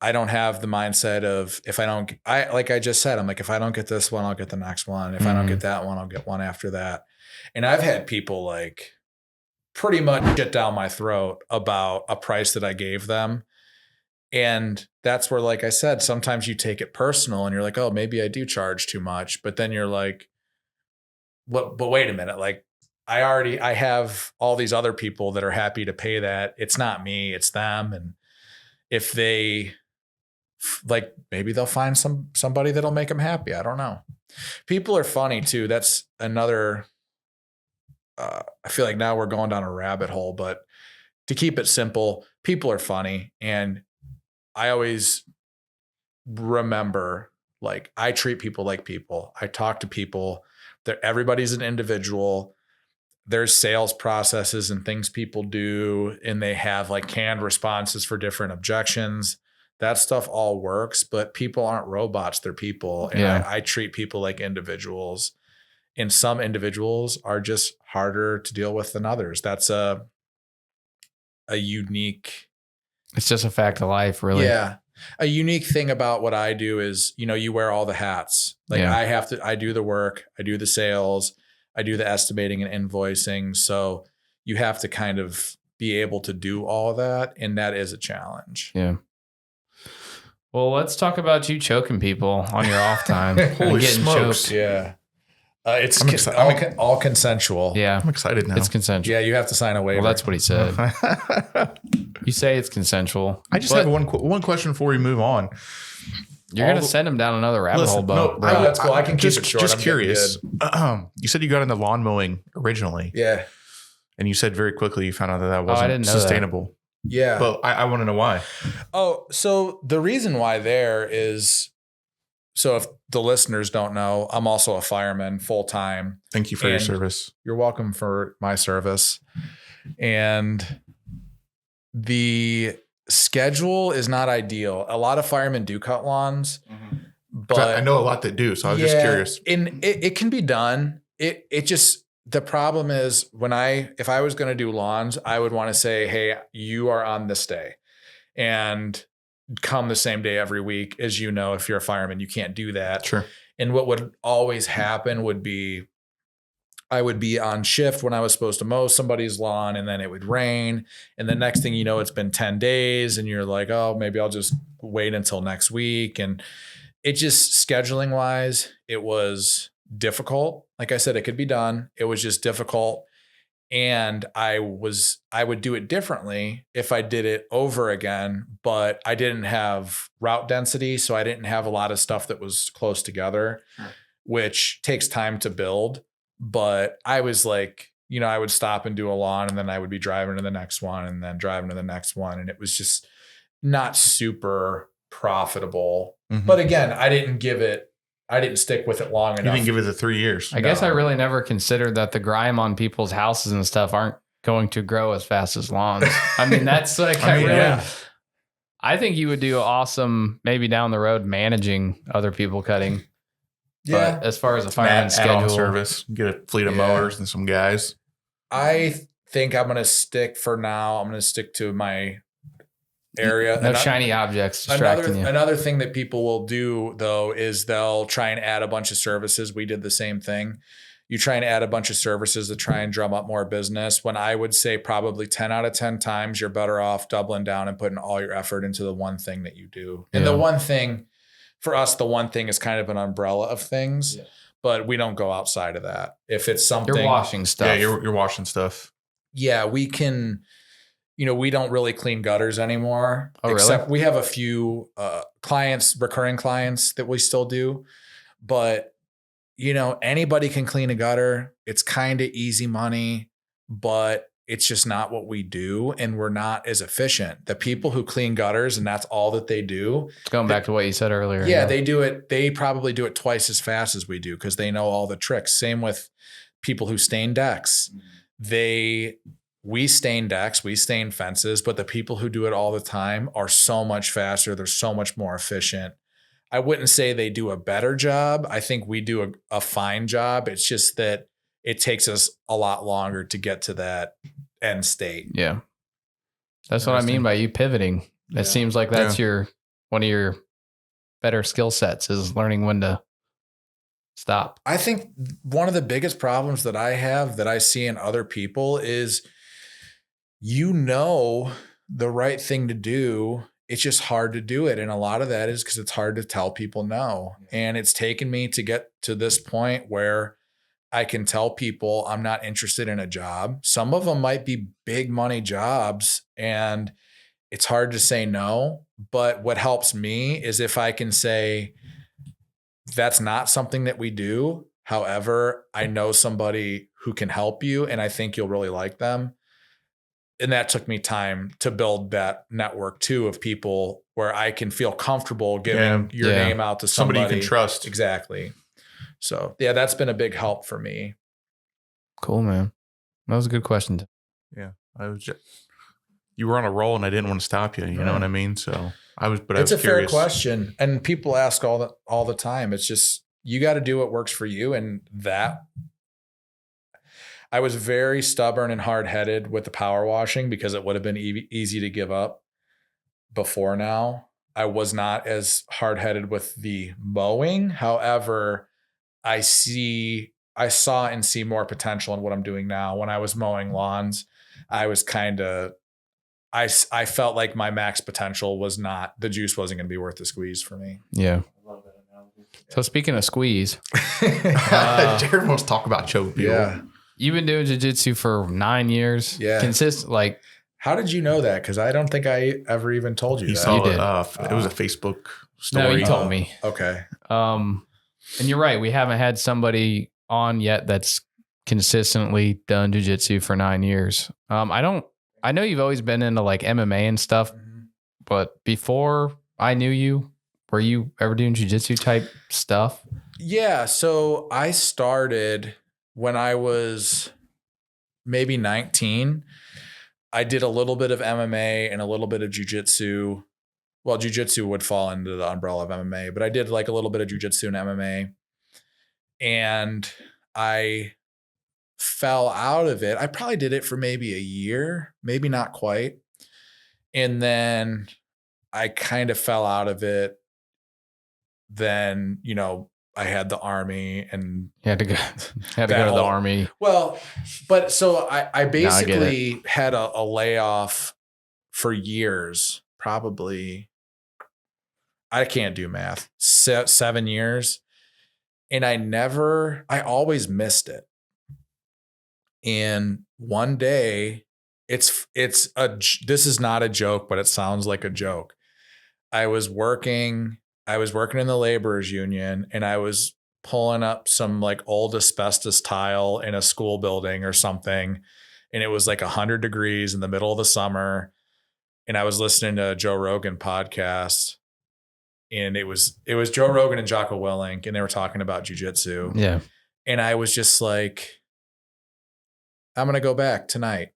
I don't have the mindset of like I just said, I'm like, if I don't get this one, I'll get the next one. If I don't get that one, I'll get one after that. And I've had people like pretty much get down my throat about a price that I gave them. And that's where, like I said, sometimes you take it personal and you're like, oh, maybe I do charge too much. But then you're like, what? But wait a minute. Like I have all these other people that are happy to pay that. It's not me, it's them. And if they like, maybe they'll find somebody that'll make them happy. I don't know. People are funny too. That's another, I feel like now we're going down a rabbit hole, but to keep it simple, people are funny. And I always remember, like, I treat people like people. I talk to people. Everybody's an individual. There's sales processes and things people do, and they have like canned responses for different objections. That stuff all works, but people aren't robots. They're people. And I treat people like individuals. And some individuals are just harder to deal with than others. That's a unique. It's just a fact of life, really. Yeah. A unique thing about what I do is, you wear all the hats. Like I do the work, I do the sales, I do the estimating and invoicing. So you have to kind of be able to do all of that. And that is a challenge. Yeah. Well, let's talk about you choking people on your off time. Holy smokes. Choked. Yeah. It's all consensual. Yeah. I'm excited now. It's consensual. Yeah, you have to sign a waiver. Well, that's what he said. You say it's consensual. I just have one question before we move on. You're going to send him down another rabbit hole, bro. That's cool. I can keep it short. Just curious. You said you got into lawn mowing originally. Yeah. And you said very quickly you found out that wasn't sustainable. Yeah. But I want to know why. Oh, so the reason why there is, so if the listeners don't know, I'm also a fireman full time. Thank you for your service. You're welcome for my service. And the schedule is not ideal. A lot of firemen do cut lawns, but I know a lot that do. So I was just curious. And it can be done. It just, the problem is if I was going to do lawns, I would want to say, hey, you are on this day and come the same day every week. As you know, if you're a fireman, you can't do that. Sure. And what would always happen would be I would be on shift when I was supposed to mow somebody's lawn, and then it would rain. And the next thing you know, it's been 10 days and you're like, oh, maybe I'll just wait until next week. And it just, scheduling wise, it was difficult. Like I said, it could be done. It was just difficult. And I would do it differently if I did it over again, but I didn't have route density. So I didn't have a lot of stuff that was close together, which takes time to build. But I was like, I would stop and do a lawn, and then I would be driving to the next one and then driving to the next one. And it was just not super profitable. Mm-hmm. But again, I didn't stick with it long enough. You didn't give it the 3 years. I guess I really never considered that the grime on people's houses and stuff aren't going to grow as fast as lawns. I mean, that's like, I think you would do awesome maybe down the road managing other people cutting. Yeah. But as far as a fireman schedule service, get a fleet of mowers and some guys. I think I'm going to stick to my area. No shiny objects distracting you. Another thing that people will do though is they'll try and add a bunch of services. We did the same thing. You try and add a bunch of services to try and drum up more business, when I would say probably 10 out of 10 times you're better off doubling down and putting all your effort into the one thing that you do. And the one thing for us, the one thing is kind of an umbrella of things, but we don't go outside of that. If it's something you're washing stuff. Yeah, you're washing stuff. Yeah, we can, we don't really clean gutters anymore. Oh, except really? We have a few recurring clients that we still do. But, anybody can clean a gutter. It's kind of easy money, but it's just not what we do. And we're not as efficient. The people who clean gutters and that's all that they do. It's going back to what you said earlier. Yeah, they do it. They probably do it twice as fast as we do because they know all the tricks. Same with people who stain decks. We stain decks, we stain fences, but the people who do it all the time are so much faster. They're so much more efficient. I wouldn't say they do a better job. I think we do a fine job. It's just that it takes us a lot longer to get to that end state. Yeah. That's what I mean by you pivoting. It seems like that's your one of your better skill sets is learning when to stop. I think one of the biggest problems that I have that I see in other people is, the right thing to do. It's just hard to do it. And a lot of that is because it's hard to tell people no. And it's taken me to get to this point where I can tell people I'm not interested in a job. Some of them might be big money jobs and it's hard to say no. But what helps me is if I can say, that's not something that we do. However, I know somebody who can help you and I think you'll really like them. And that took me time to build that network too of people where I can feel comfortable giving your name out to somebody you can trust. Exactly. So yeah, that's been a big help for me. Cool, man. That was a good question. Yeah. You were on a roll and I didn't want to stop you. You know what I mean? So It's a fair question. And people ask all the time. It's just, you got to do what works for you. And that, I was very stubborn and hard-headed with the power washing because it would have been easy to give up before now. I was not as hard-headed with the mowing. However, I saw and see more potential in what I'm doing now. When I was mowing lawns, I was I felt like my max potential the juice wasn't going to be worth the squeeze for me. Yeah. So speaking of squeeze, Jared wants to talk about choke people. Yeah. You've been doing jiu-jitsu for 9 years. Yeah. How did you know that? Because I don't think I ever even told you that. Saw You did. It was a Facebook story. No, you told me. Okay. And you're right. We haven't had somebody on yet that's consistently done jiu-jitsu for 9 years. I know you've always been into like MMA and stuff, but before I knew you, were you ever doing jiu-jitsu type stuff? Yeah. So I started when I was maybe 19. I did a little bit of MMA and a little bit of jiu-jitsu. Well, jiu-jitsu would fall into the umbrella of MMA, but I did like a little bit of jiu-jitsu and MMA. And I fell out of it. I probably did it for maybe a year, maybe not quite. And then I kind of fell out of it. Then, I had the army and You had to go to the army. Well, but so I basically had a layoff for years, probably. I can't do math, 7 years. And I always missed it. And one day this is not a joke, but it sounds like a joke. I was working in the laborers union and I was pulling up some like old asbestos tile in a school building or something. And it was like 100 degrees in the middle of the summer. And I was listening to a Joe Rogan podcast and it was Joe Rogan and Jocko Willink and they were talking about jiu-jitsu. Yeah. And I was just like, I'm going to go back tonight.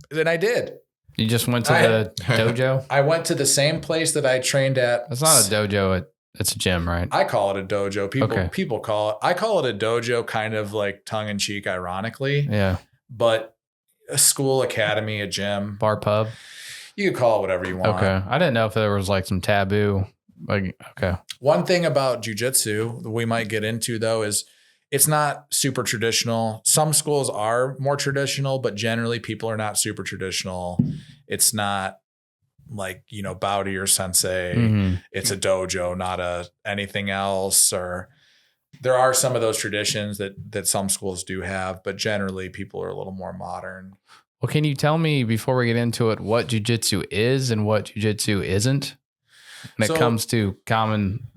And I did. You just went to the dojo? I went to the same place that I trained at. It's not a dojo. It's a gym, right? I call it a dojo. People call it. I call it a dojo, kind of like tongue in cheek, ironically. Yeah. But a school, academy, a gym, bar, pub. You could call it whatever you want. Okay. I didn't know if there was like some taboo. Okay. One thing about jiu-jitsu that we might get into though is it's not super traditional. Some schools are more traditional, but generally people are not super traditional. It's not like, bow to your sensei. Mm-hmm. It's a dojo, not anything else. Or there are some of those traditions that some schools do have, but generally people are a little more modern. Well, can you tell me before we get into it, what jiu-jitsu is and what jiu-jitsu isn't when it comes to common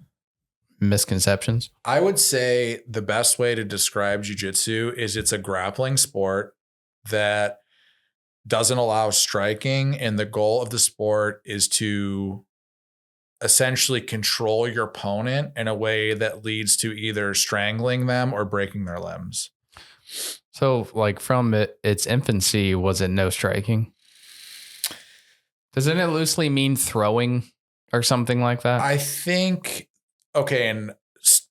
misconceptions? I would say the best way to describe jiu-jitsu is it's a grappling sport that doesn't allow striking. And the goal of the sport is to essentially control your opponent in a way that leads to either strangling them or breaking their limbs. So like from its infancy, was it no striking? Doesn't it loosely mean throwing or something like that? I think, okay, and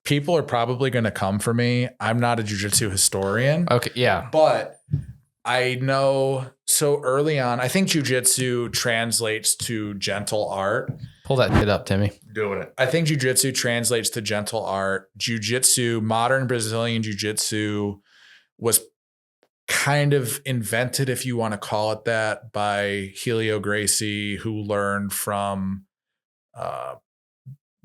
people are probably going to come for me. I'm not a jiu-jitsu historian. Okay, yeah. But I know so early on, I think jiu-jitsu translates to gentle art. Pull that shit up, Timmy. Doing it. I think jiu-jitsu translates to gentle art. Jiu-jitsu, modern Brazilian jiu-jitsu was kind of invented, if you want to call it that, by Helio Gracie, who learned from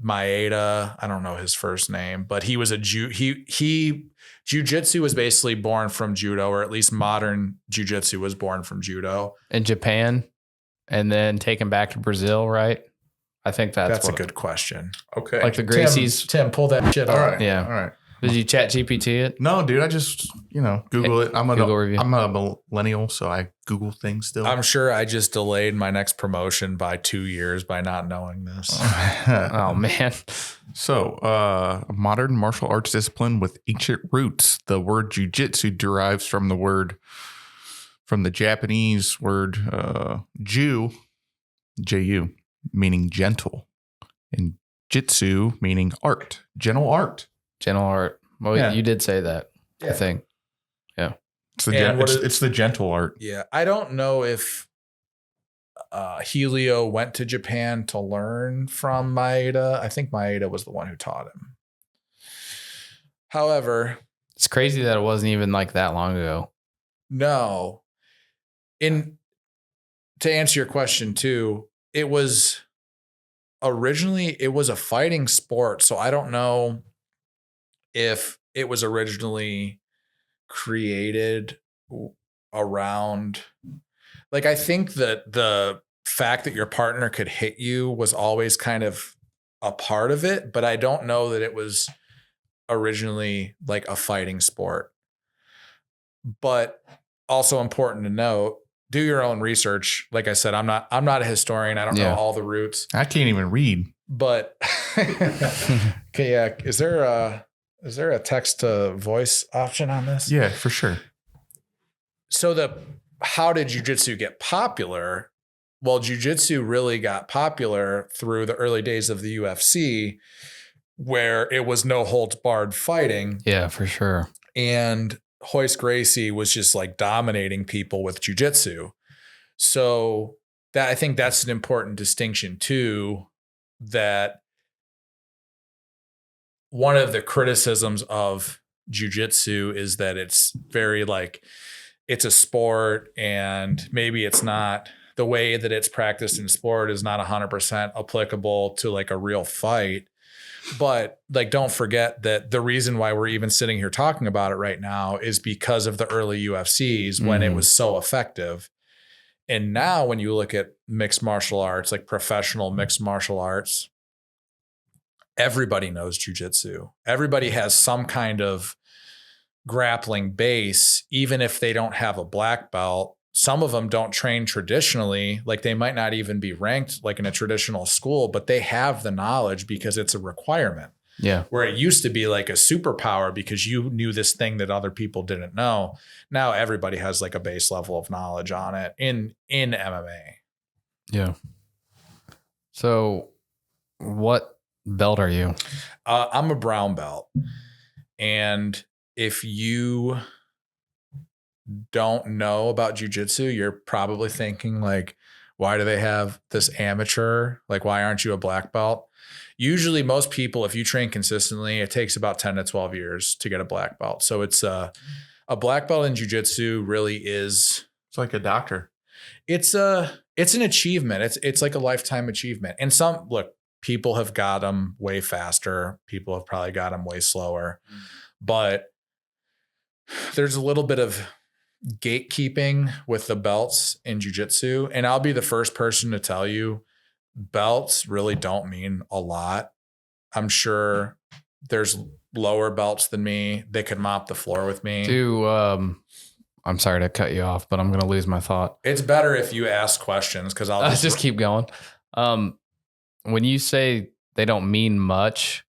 Maeda. I don't know his first name, but he was jiu-jitsu was basically born from judo, or at least modern jiu-jitsu was born from judo. In Japan, and then taken back to Brazil, right? I think that's a good question. Okay. Like the Gracies. Tim, pull that shit All up. right. Yeah. All right. Did you chat GPT it? No, dude, I just, Google it. I'm Google review. a millennial, so I Google things still. I'm sure I just delayed my next promotion by 2 years by not knowing this. Oh, man. So, a modern martial arts discipline with ancient roots. The word jiu-jitsu derives from the Japanese word Ju, J-U, meaning gentle, and jitsu meaning art, gentle art. Gentle art. Well, Yeah. you did say that, I think. Yeah. It's the gentle art. Yeah. I don't know if Helio went to Japan to learn from Maeda. I think Maeda was the one who taught him. However, It's crazy that it wasn't even like that long ago. no. To answer your question too, it was originally a fighting sport. So I don't know if it was originally created around, like, I think that the fact that your partner could hit you was always kind of a part of it, but I don't know that it was originally like a fighting sport. But also important to note, do your own research. Like I said, I'm not a historian. I don't know all the roots. I can't even read. But okay, yeah. Is there a text to voice option on this? Yeah, for sure. So how did jiu-jitsu get popular? Well, jiu-jitsu really got popular through the early days of the UFC, where it was no holds barred fighting. Yeah, for sure. And Royce Gracie was just like dominating people with jiu-jitsu. So I think that's an important distinction too, that one of the criticisms of jiu-jitsu is that it's very like, it's a sport, and maybe it's not, the way that it's practiced in sport is not 100% applicable to like a real fight. But like, don't forget that the reason why we're even sitting here talking about it right now is because of the early UFCs when it was so effective. And now when you look at mixed martial arts, like professional mixed martial arts, everybody knows jiu-jitsu. Everybody has some kind of grappling base, even if they don't have a black belt. Some of them don't train traditionally, like they might not even be ranked like in a traditional school, but they have the knowledge because it's a requirement. Yeah. Where it used to be like a superpower because you knew this thing that other people didn't know. Now everybody has like a base level of knowledge on it in MMA. Yeah. So what belt are you? I'm a brown belt. And if you don't know about jiu-jitsu, you're probably thinking like, why do they have this amateur? Like, why aren't you a black belt? Usually most people, if you train consistently, it takes about 10 to 12 years to get a black belt. So it's a black belt in jiu-jitsu really is. It's like a doctor. It's an achievement. It's like a lifetime achievement. And people have got them way faster. People have probably got them way slower, but there's a little bit of gatekeeping with the belts in jiu-jitsu. And I'll be the first person to tell you, belts really don't mean a lot. I'm sure there's lower belts than me. They could mop the floor with me. I'm sorry to cut you off, but I'm going to lose my thought. It's better if you ask questions because I'll just keep going. When you say they don't mean much,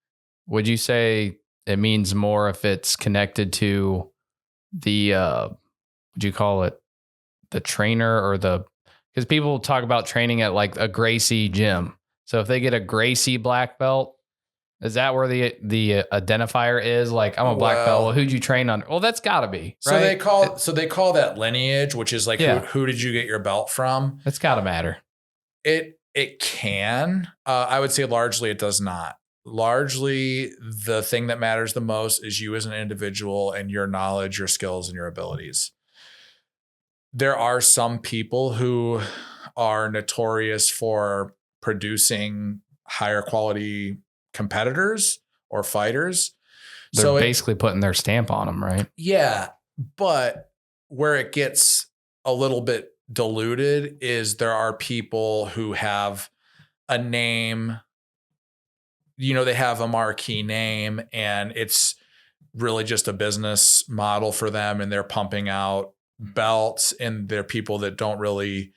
would you say it means more if it's connected to the, would you call it the trainer or because people talk about training at like a Gracie gym. So if they get a Gracie black belt, is that where the identifier is? Like, I'm a black belt. Well, who'd you train under? Well, that's gotta be. So right? they call that lineage, which is like, who did you get your belt from? It's gotta matter. It can. I would say largely it does not. Largely, the thing that matters the most is you as an individual and your knowledge, your skills, and your abilities. There are some people who are notorious for producing higher quality competitors or fighters. They're basically putting their stamp on them, right? Yeah. But where it gets a little bit diluted is there are people who have a name, they have a marquee name and it's really just a business model for them. And they're pumping out belts, and they're people that don't really,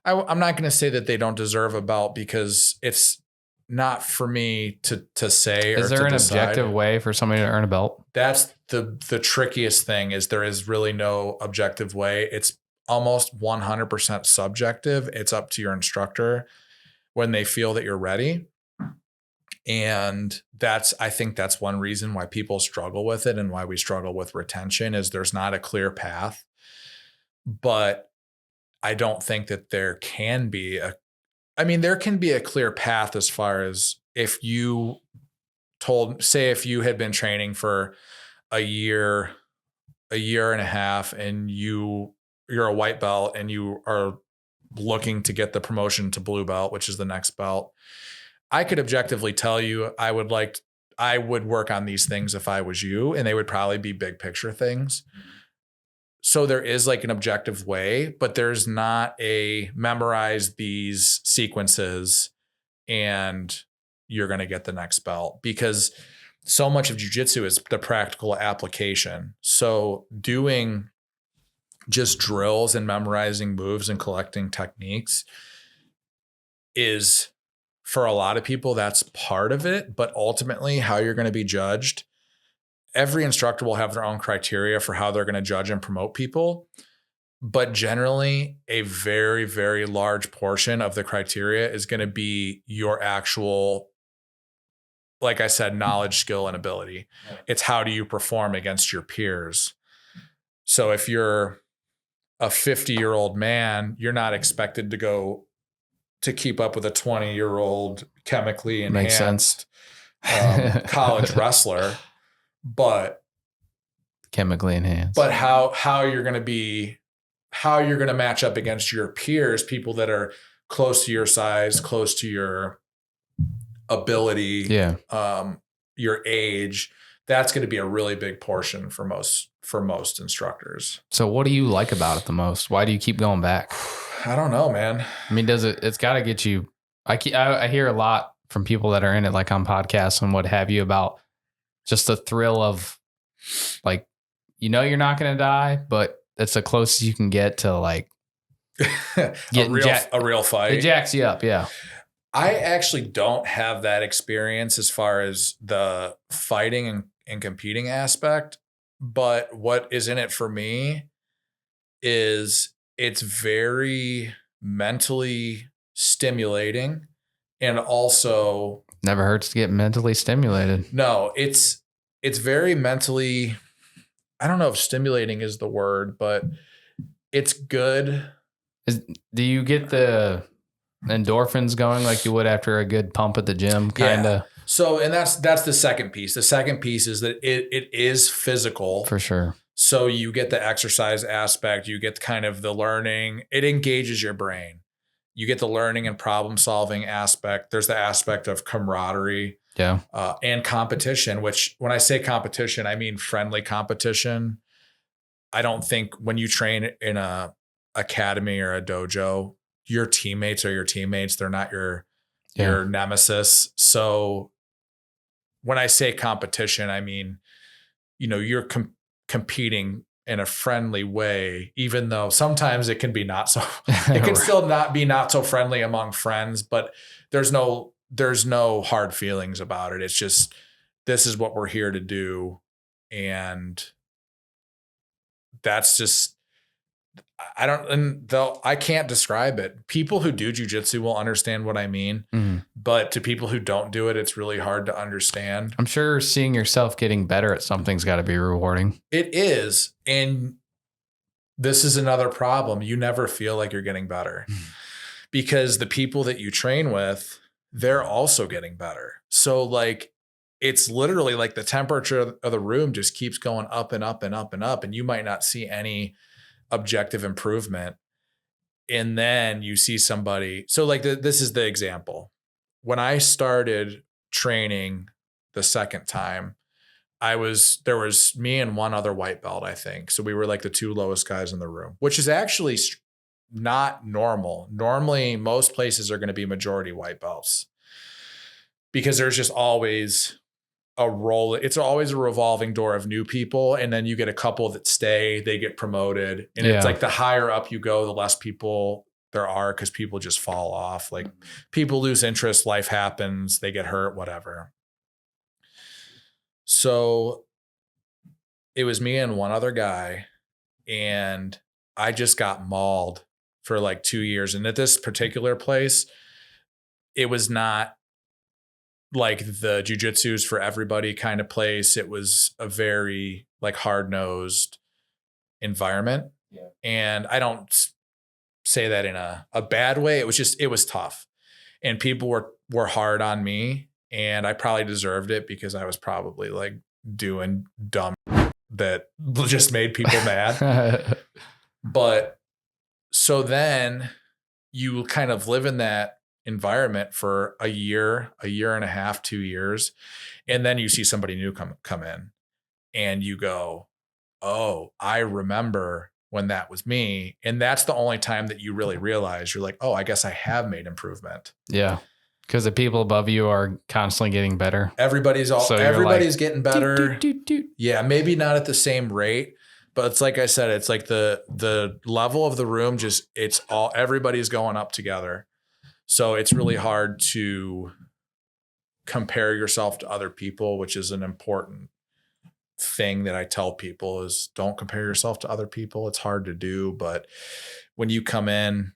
I'm not going to say that they don't deserve a belt, because it's not for me to say. Is there an objective way for somebody to earn a belt? That's the trickiest thing, is there is really no objective way. It's almost 100% subjective. It's up to your instructor when they feel that you're ready. And I think that's one reason why people struggle with it and why we struggle with retention, is there's not a clear path. But I don't think that there can be there can be a clear path as far as if you if you had been training for a year and a half, and you're a white belt and you are looking to get the promotion to blue belt, which is the next belt. I could objectively tell you, I would work on these things if I was you, and they would probably be big picture things. So there is like an objective way, but there's not a memorize these sequences and you're going to get the next belt, because so much of jiu-jitsu is the practical application. So doing just drills and memorizing moves and collecting techniques is, for a lot of people, that's part of it. But ultimately, how you're going to be judged, every instructor will have their own criteria for how they're going to judge and promote people. But generally, a very, very large portion of the criteria is going to be your actual, like I said, knowledge, skill, and ability. It's how do you perform against your peers. So if you're a 50-year-old man, you're not expected to keep up with a 20-year-old chemically enhanced college wrestler. But chemically enhanced. But how you're going to match up against your peers, people that are close to your size, close to your ability, your age, that's going to be a really big portion for most instructors. So what do you like about it the most? Why do you keep going back? I don't know, man. I mean, it's got to get you, I hear a lot from people that are in it, like on podcasts and what have you, about just the thrill of, like, you're not going to die, but that's the closest you can get to like a real fight. It jacks you up. Yeah. I actually don't have that experience as far as the fighting and competing aspect, but what is in it for me is it's very mentally stimulating, and also never hurts to get mentally stimulated. No, it's very mentally, I don't know if stimulating is the word, but it's good. Do you get the endorphins going like you would after a good pump at the gym? Kind of. Yeah. So, and that's the second piece. The second piece is that it is physical. For sure. So you get the exercise aspect, you get kind of the learning, it engages your brain. You get the learning and problem solving aspect. There's the aspect of camaraderie. Yeah. And competition, which when I say competition, I mean friendly competition. I don't think when you train in a academy or a dojo, your teammates are your teammates. They're not your nemesis. So when I say competition, I mean, you're competing in a friendly way, even though sometimes it can be not so, it can still not be not so friendly among friends, but there's no hard feelings about it. It's just, this is what we're here to do. And that's just, I can't describe it. People who do jiu-jitsu will understand what I mean, but to people who don't do it, it's really hard to understand. I'm sure seeing yourself getting better at something's got to be rewarding. It is. And this is another problem. You never feel like you're getting better because the people that you train with, they're also getting better. So like, it's literally like the temperature of the room just keeps going up and up and up and up. And you might not see any objective improvement. And then you see somebody. So like this is the example. When I started training the second time, there was me and one other white belt, I think. So we were like the two lowest guys in the room, which is actually not normal. Normally, most places are going to be majority white belts because there's just always a role. It's always a revolving door of new people. And then you get a couple that stay, they get promoted. And it's like the higher up you go, the less people there are because people just fall off. Like people lose interest, life happens, they get hurt, whatever. So it was me and one other guy, and I just got mauled for like 2 years. And at this particular place, it was not like the jujitsu's for everybody kind of place. It was a very like hard-nosed environment. Yeah. And I don't say that in a bad way. It was tough. And people were hard on me, and I probably deserved it because I was probably like doing dumb that just made people mad. But so then you kind of live in that environment for a year and a half, 2 years. And then you see somebody new come in and you go, oh, I remember when that was me. And that's the only time that you really realize you're like, oh, I guess I have made improvement. Yeah. Because the people above you are constantly getting better. Everybody's getting better. Yeah. Maybe not at the same rate, but it's like I said, it's like the level of the room, everybody's going up together. So it's really hard to compare yourself to other people, which is an important thing that I tell people is don't compare yourself to other people. It's hard to do, but when you come in,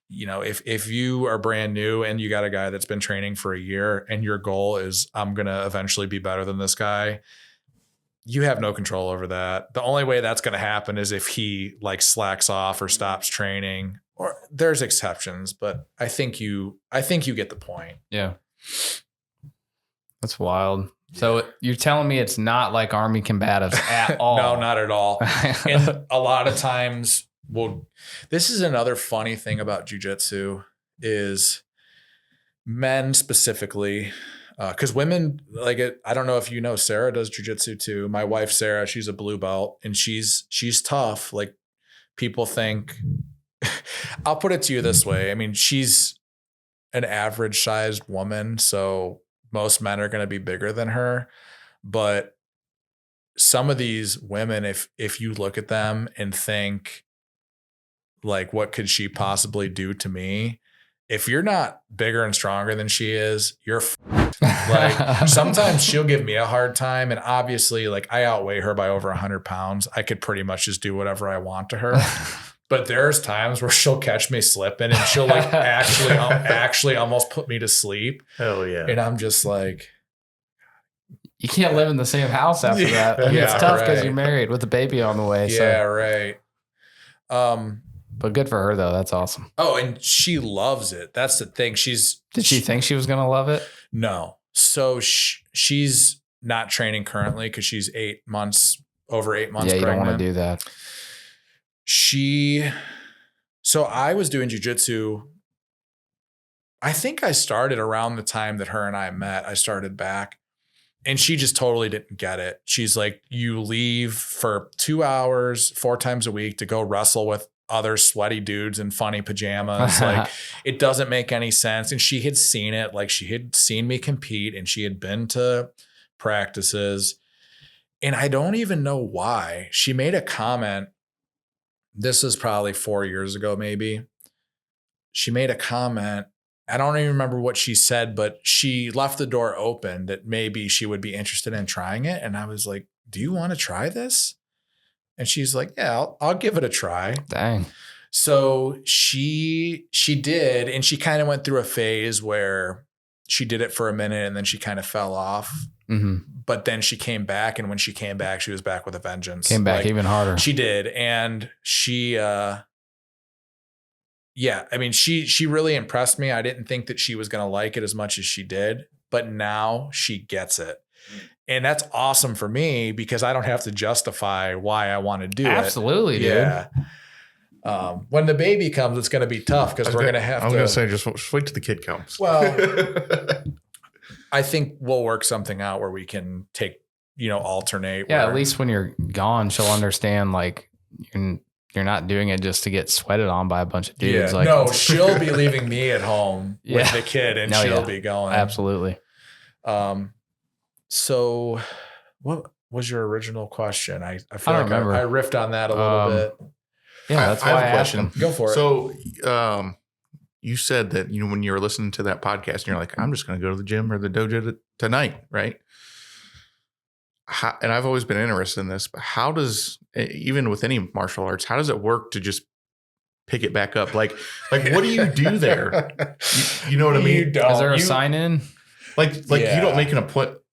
you know, if you are brand new and you got a guy that's been training for a year and your goal is I'm going to eventually be better than this guy, you have no control over that. The only way that's going to happen is if he like slacks off or stops training. Or there's exceptions, but I think you get the point. Yeah. That's wild. So you're telling me it's not like Army combatives at all? No, not at all. And a lot of times, this is another funny thing about jiu-jitsu is men specifically, because women like it. I don't know if you know, Sarah does jiu-jitsu too. My wife, Sarah, she's a blue belt and she's tough. Like people think, I'll put it to you this way. I mean, she's an average sized woman. So most men are going to be bigger than her, but some of these women, if you look at them and think like, what could she possibly do to me? If you're not bigger and stronger than she is, you're like, sometimes she'll give me a hard time. And obviously like I outweigh her by over 100 pounds. I could pretty much just do whatever I want to her. But there's times where she'll catch me slipping and she'll like actually almost put me to sleep. Hell yeah. And I'm just like, you can't live in the same house after that. I mean, it's tough because you're married with a baby on the way. Yeah, right. But good for her though. That's awesome. Oh, and she loves it. That's the thing. Did she think she was going to love it? No. So she's not training currently because she's over 8 months pregnant. Yeah, you don't want to do that. So I was doing jiu-jitsu. I think I started around the time that her and I met. I started back and she just totally didn't get it. She's like, you leave for 2 hours, 4 times a week to go wrestle with other sweaty dudes in funny pajamas. Like it doesn't make any sense. And she had seen it. Like she had seen me compete and she had been to practices. And I don't even know why. She made a comment. This is probably 4 years ago, maybe. She made a comment. I don't even remember what she said, but she left the door open that maybe she would be interested in trying it. And I was like, do you want to try this? And she's like, yeah, I'll give it a try. Dang. So she did. And she kind of went through a phase where she did it for a minute and then she kind of fell off. Mm-hmm. But then she came back. And when she came back, she was back with a vengeance. Came back like, even harder. She did. And she yeah, I mean, she really impressed me. I didn't think that she was going to like it as much as she did, but now she gets it. And that's awesome for me because I don't have to justify why I want to do Absolutely, it. dude. Yeah. When the baby comes, it's going to be tough because we're going to have to. I was going to say, just wait till the kid comes. Well, I think we'll work something out where we can take, alternate. Yeah, at least when you're gone, she'll understand like you're not doing it just to get sweated on by a bunch of dudes. Yeah. Like, no, she'll be leaving me at home with the kid and she'll be going. Absolutely. So what was your original question? I feel I like don't remember. I riffed on that a little bit. Yeah, that's why I have a asked question. him. Go for it. So, you said that, when you were listening to that podcast and you're like, I'm just going to go to the gym or the dojo tonight. Right. And I've always been interested in this, but how does, even with any martial arts, how does it work to just pick it back up? Like what do you do there? You know what I mean? Is there a sign in? Like you don't make an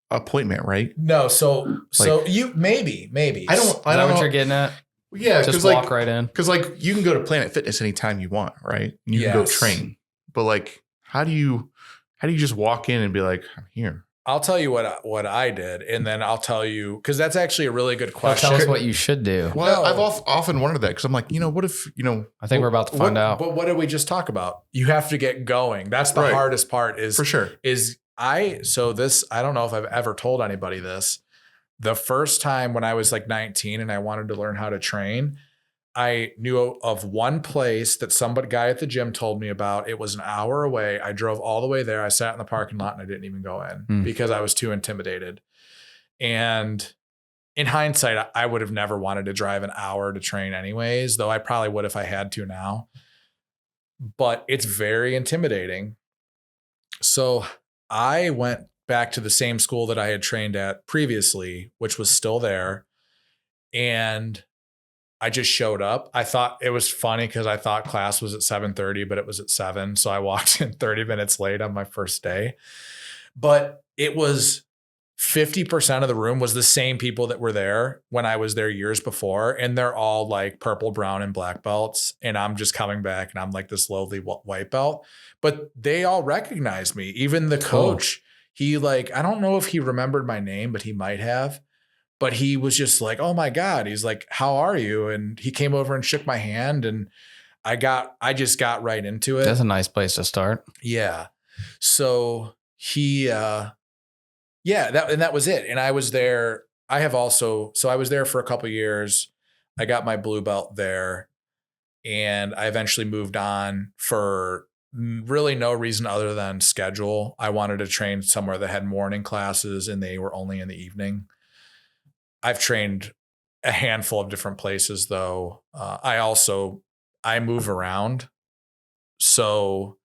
appointment, right? No. So you maybe. I don't Is that know what you're getting at? Yeah. Just walk right in. Cause you can go to Planet Fitness anytime you want, right? You can go train, but how do you just walk in and be like, I'm here? I'll tell you what I did, and then I'll tell you, because that's actually a really good question. Tell us what you should do. Well, I've often wondered that because I'm like, what if, I think we're about to find out. But what did we just talk about? You have to get going. That's the hardest part is for sure. I don't know if I've ever told anybody this. The first time when I was 19 and I wanted to learn how to train, I knew of one place that guy at the gym told me about. It was an hour away. I drove all the way there. I sat in the parking lot and I didn't even go in because I was too intimidated. And in hindsight, I would have never wanted to drive an hour to train anyways, though I probably would if I had to now. But it's very intimidating. So I went back to the same school that I had trained at previously, which was still there. And I just showed up. I thought it was funny because I thought class was at 7:30, but it was at 7. So I walked in 30 minutes late on my first day. But it was 50% of the room was the same people that were there when I was there years before. And they're all purple, brown, and black belts. And I'm just coming back and I'm this lowly white belt. But they all recognized me. Even the coach, he I don't know if he remembered my name, but he might have. But he was just oh my God, he's how are you? And he came over and shook my hand and I just got right into it. That's a nice place to start. Yeah. So that was it. And I was there. I was there for a couple of years. I got my blue belt there and I eventually moved on for really no reason other than schedule. I wanted to train somewhere that had morning classes and they were only in the evening. I've trained a handful of different places though. I move around. So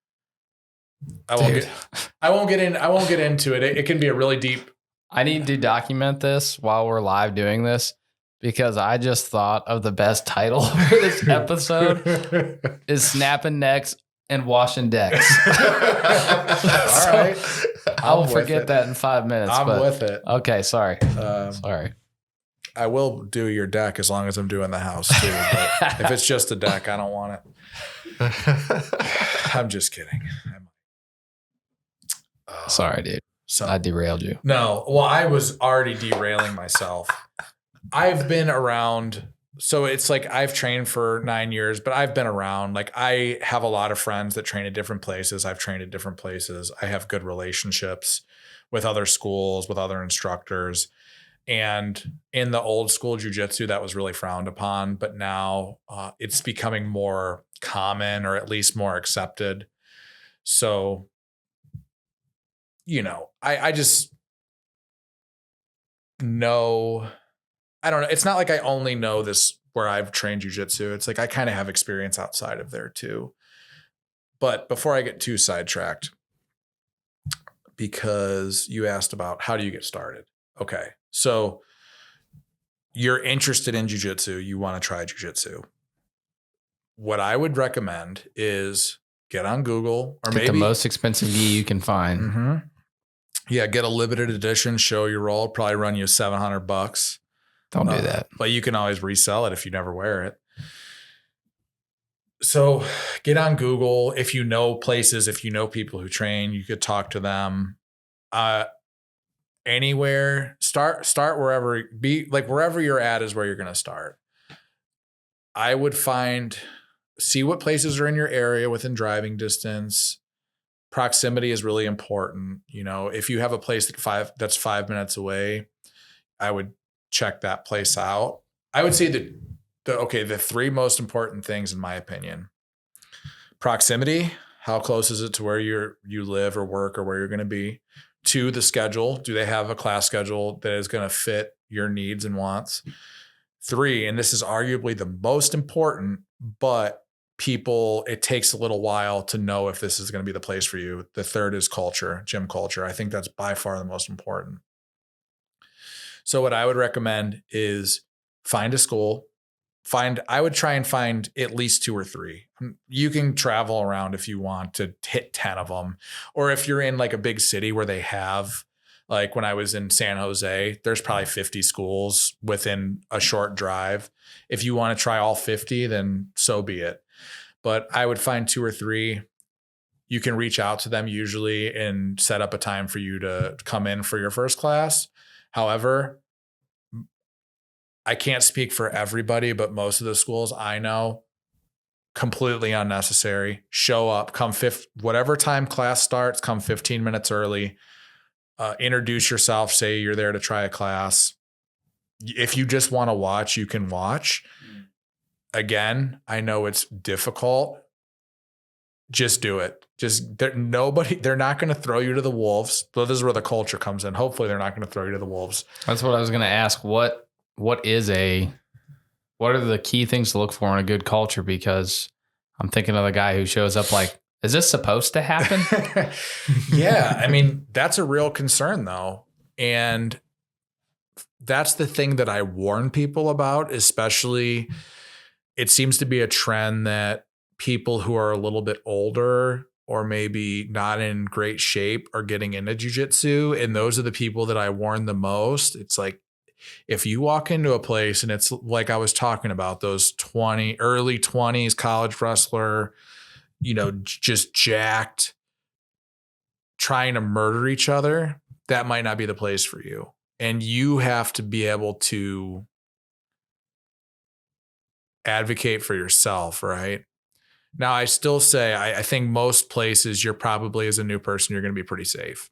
I won't get into it. It can be a really deep. I need to document this while we're live doing this because I just thought of the best title for this episode is Snapping Necks and Washing Decks. All right. I'll forget that in 5 minutes. I'm with it. Okay. Sorry. Sorry. I will do your deck as long as I'm doing the house too. But if it's just a deck, I don't want it. I'm just kidding. Sorry, dude. So I derailed you. No, well, I was already derailing myself. I've been around. So it's I've trained for 9 years, but I've been around. I have a lot of friends that train at different places. I've trained at different places. I have good relationships with other schools, with other instructors. And in the old school jiu-jitsu, that was really frowned upon. But now it's becoming more common or at least more accepted. So, I just know, I don't know. It's not I only know this where I've trained jiu-jitsu. It's I kind of have experience outside of there too. But before I get too sidetracked, because you asked about how do you get started? Okay. So you're interested in jiu-jitsu. You want to try jiu-jitsu. What I would recommend is get on Google or maybe the most expensive gi you can find. Mm-hmm. Yeah. Get a limited edition show you roll. Probably run you $700. Don't do that. But you can always resell it if you never wear it. So get on Google. If you know places, if you know people who train, you could talk to them. Anywhere, start wherever, be like wherever you're at is where you're going to start. I would see what places are in your area within driving distance. Proximity is really important. You know, if you have a place that's 5 minutes away, I would check that place out. I would say the three most important things in my opinion: proximity, how close is it to where you live or work or where you're going to be? 2, the schedule. Do they have a class schedule that is going to fit your needs and wants? 3, and this is arguably the most important, but it takes a little while to know if this is going to be the place for you. The 3rd is culture, gym culture. I think that's by far the most important. So what I would recommend is find a school. I would try and find at least 2 or 3. You can travel around if you want to hit 10 of them. Or if you're in like a big city where they have, like when I was in San Jose, there's probably 50 schools within a short drive. If you want to try all 50, then so be it. But I would find 2 or 3. You can reach out to them usually and set up a time for you to come in for your first class. However, I can't speak for everybody, but most of the schools I know, completely unnecessary. Show up, whatever time class starts, come 15 minutes early. Introduce yourself, say you're there to try a class. If you just want to watch, you can watch. Again, I know it's difficult. Just do it. They're not going to throw you to the wolves. So this is where the culture comes in. Hopefully they're not going to throw you to the wolves. That's what I was going to ask. What are the key things to look for in a good culture? Because I'm thinking of the guy who shows up like, is this supposed to happen? Yeah. I mean, that's a real concern though. And that's the thing that I warn people about, especially it seems to be a trend that people who are a little bit older or maybe not in great shape are getting into jiu-jitsu. And those are the people that I warn the most. It's like, if you walk into a place and it's like I was talking about, those early 20s college wrestler, just jacked, trying to murder each other, that might not be the place for you. And you have to be able to advocate for yourself, right? Now, I still say, I think most places you're probably, as a new person, you're going to be pretty safe.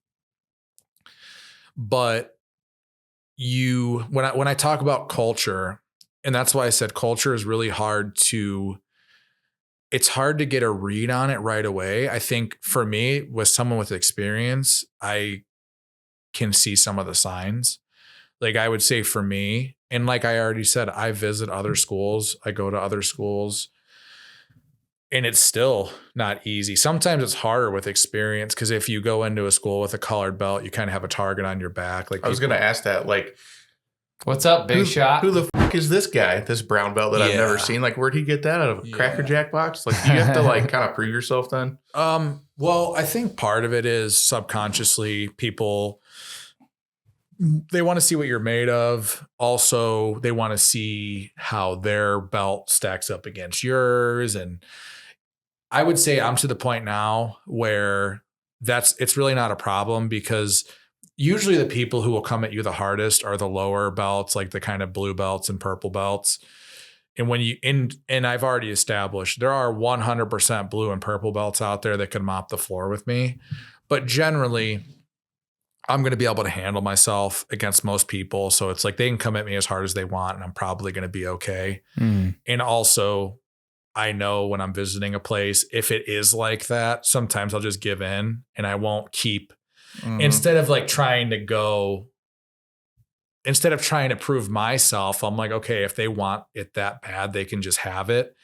But when I talk about culture, and that's why I said culture is really it's hard to get a read on it right away. I think for me, with someone with experience, I can see some of the signs. Like I would say for me, and like I already said, I visit other schools, I go to other schools, and it's still not easy. Sometimes it's harder with experience because if you go into a school with a colored belt, you kind of have a target on your back. Like I was going to ask that, like, what's up, big shot? Who the fuck is this guy? This brown belt that I've never seen. Like, where'd he get that out of a Cracker Jack box? Like, do you have to like kind of prove yourself then? Well, I think part of it is subconsciously people, they want to see what you're made of. Also, they want to see how their belt stacks up against yours. And I would say I'm to the point now where it's really not a problem, because usually the people who will come at you the hardest are the lower belts, like the kind of blue belts and purple belts. And and I've already established there are 100% blue and purple belts out there that can mop the floor with me. But generally, I'm going to be able to handle myself against most people. So it's like they can come at me as hard as they want and I'm probably going to be okay. And also, I know when I'm visiting a place, if it is like that, sometimes I'll just give in and I won't keep, instead of trying to prove myself, I'm like, okay, if they want it that bad, they can just have it.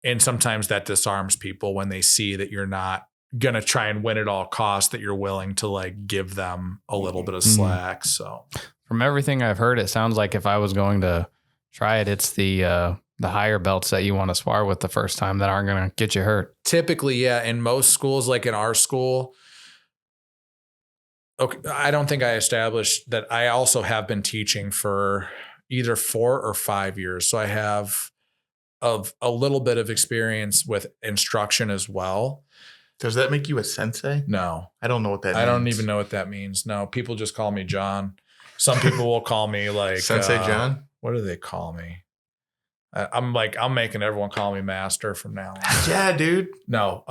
And sometimes that disarms people when they see that you're not going to try and win at all costs, that you're willing to give them a little bit of slack. So from everything I've heard, it sounds like if I was going to try it, it's the higher belts that you want to spar with the first time that aren't going to get you hurt. Typically, yeah. In most schools, like in our school, okay, I don't think I established that I also have been teaching for either 4 or 5 years. So I have of a little bit of experience with instruction as well. Does that make you a sensei? No. I don't know what that means. I don't even know what that means. No, people just call me John. Some people will call me like Sensei John. What do they call me? I'm making everyone call me master from now on. Yeah, dude. No.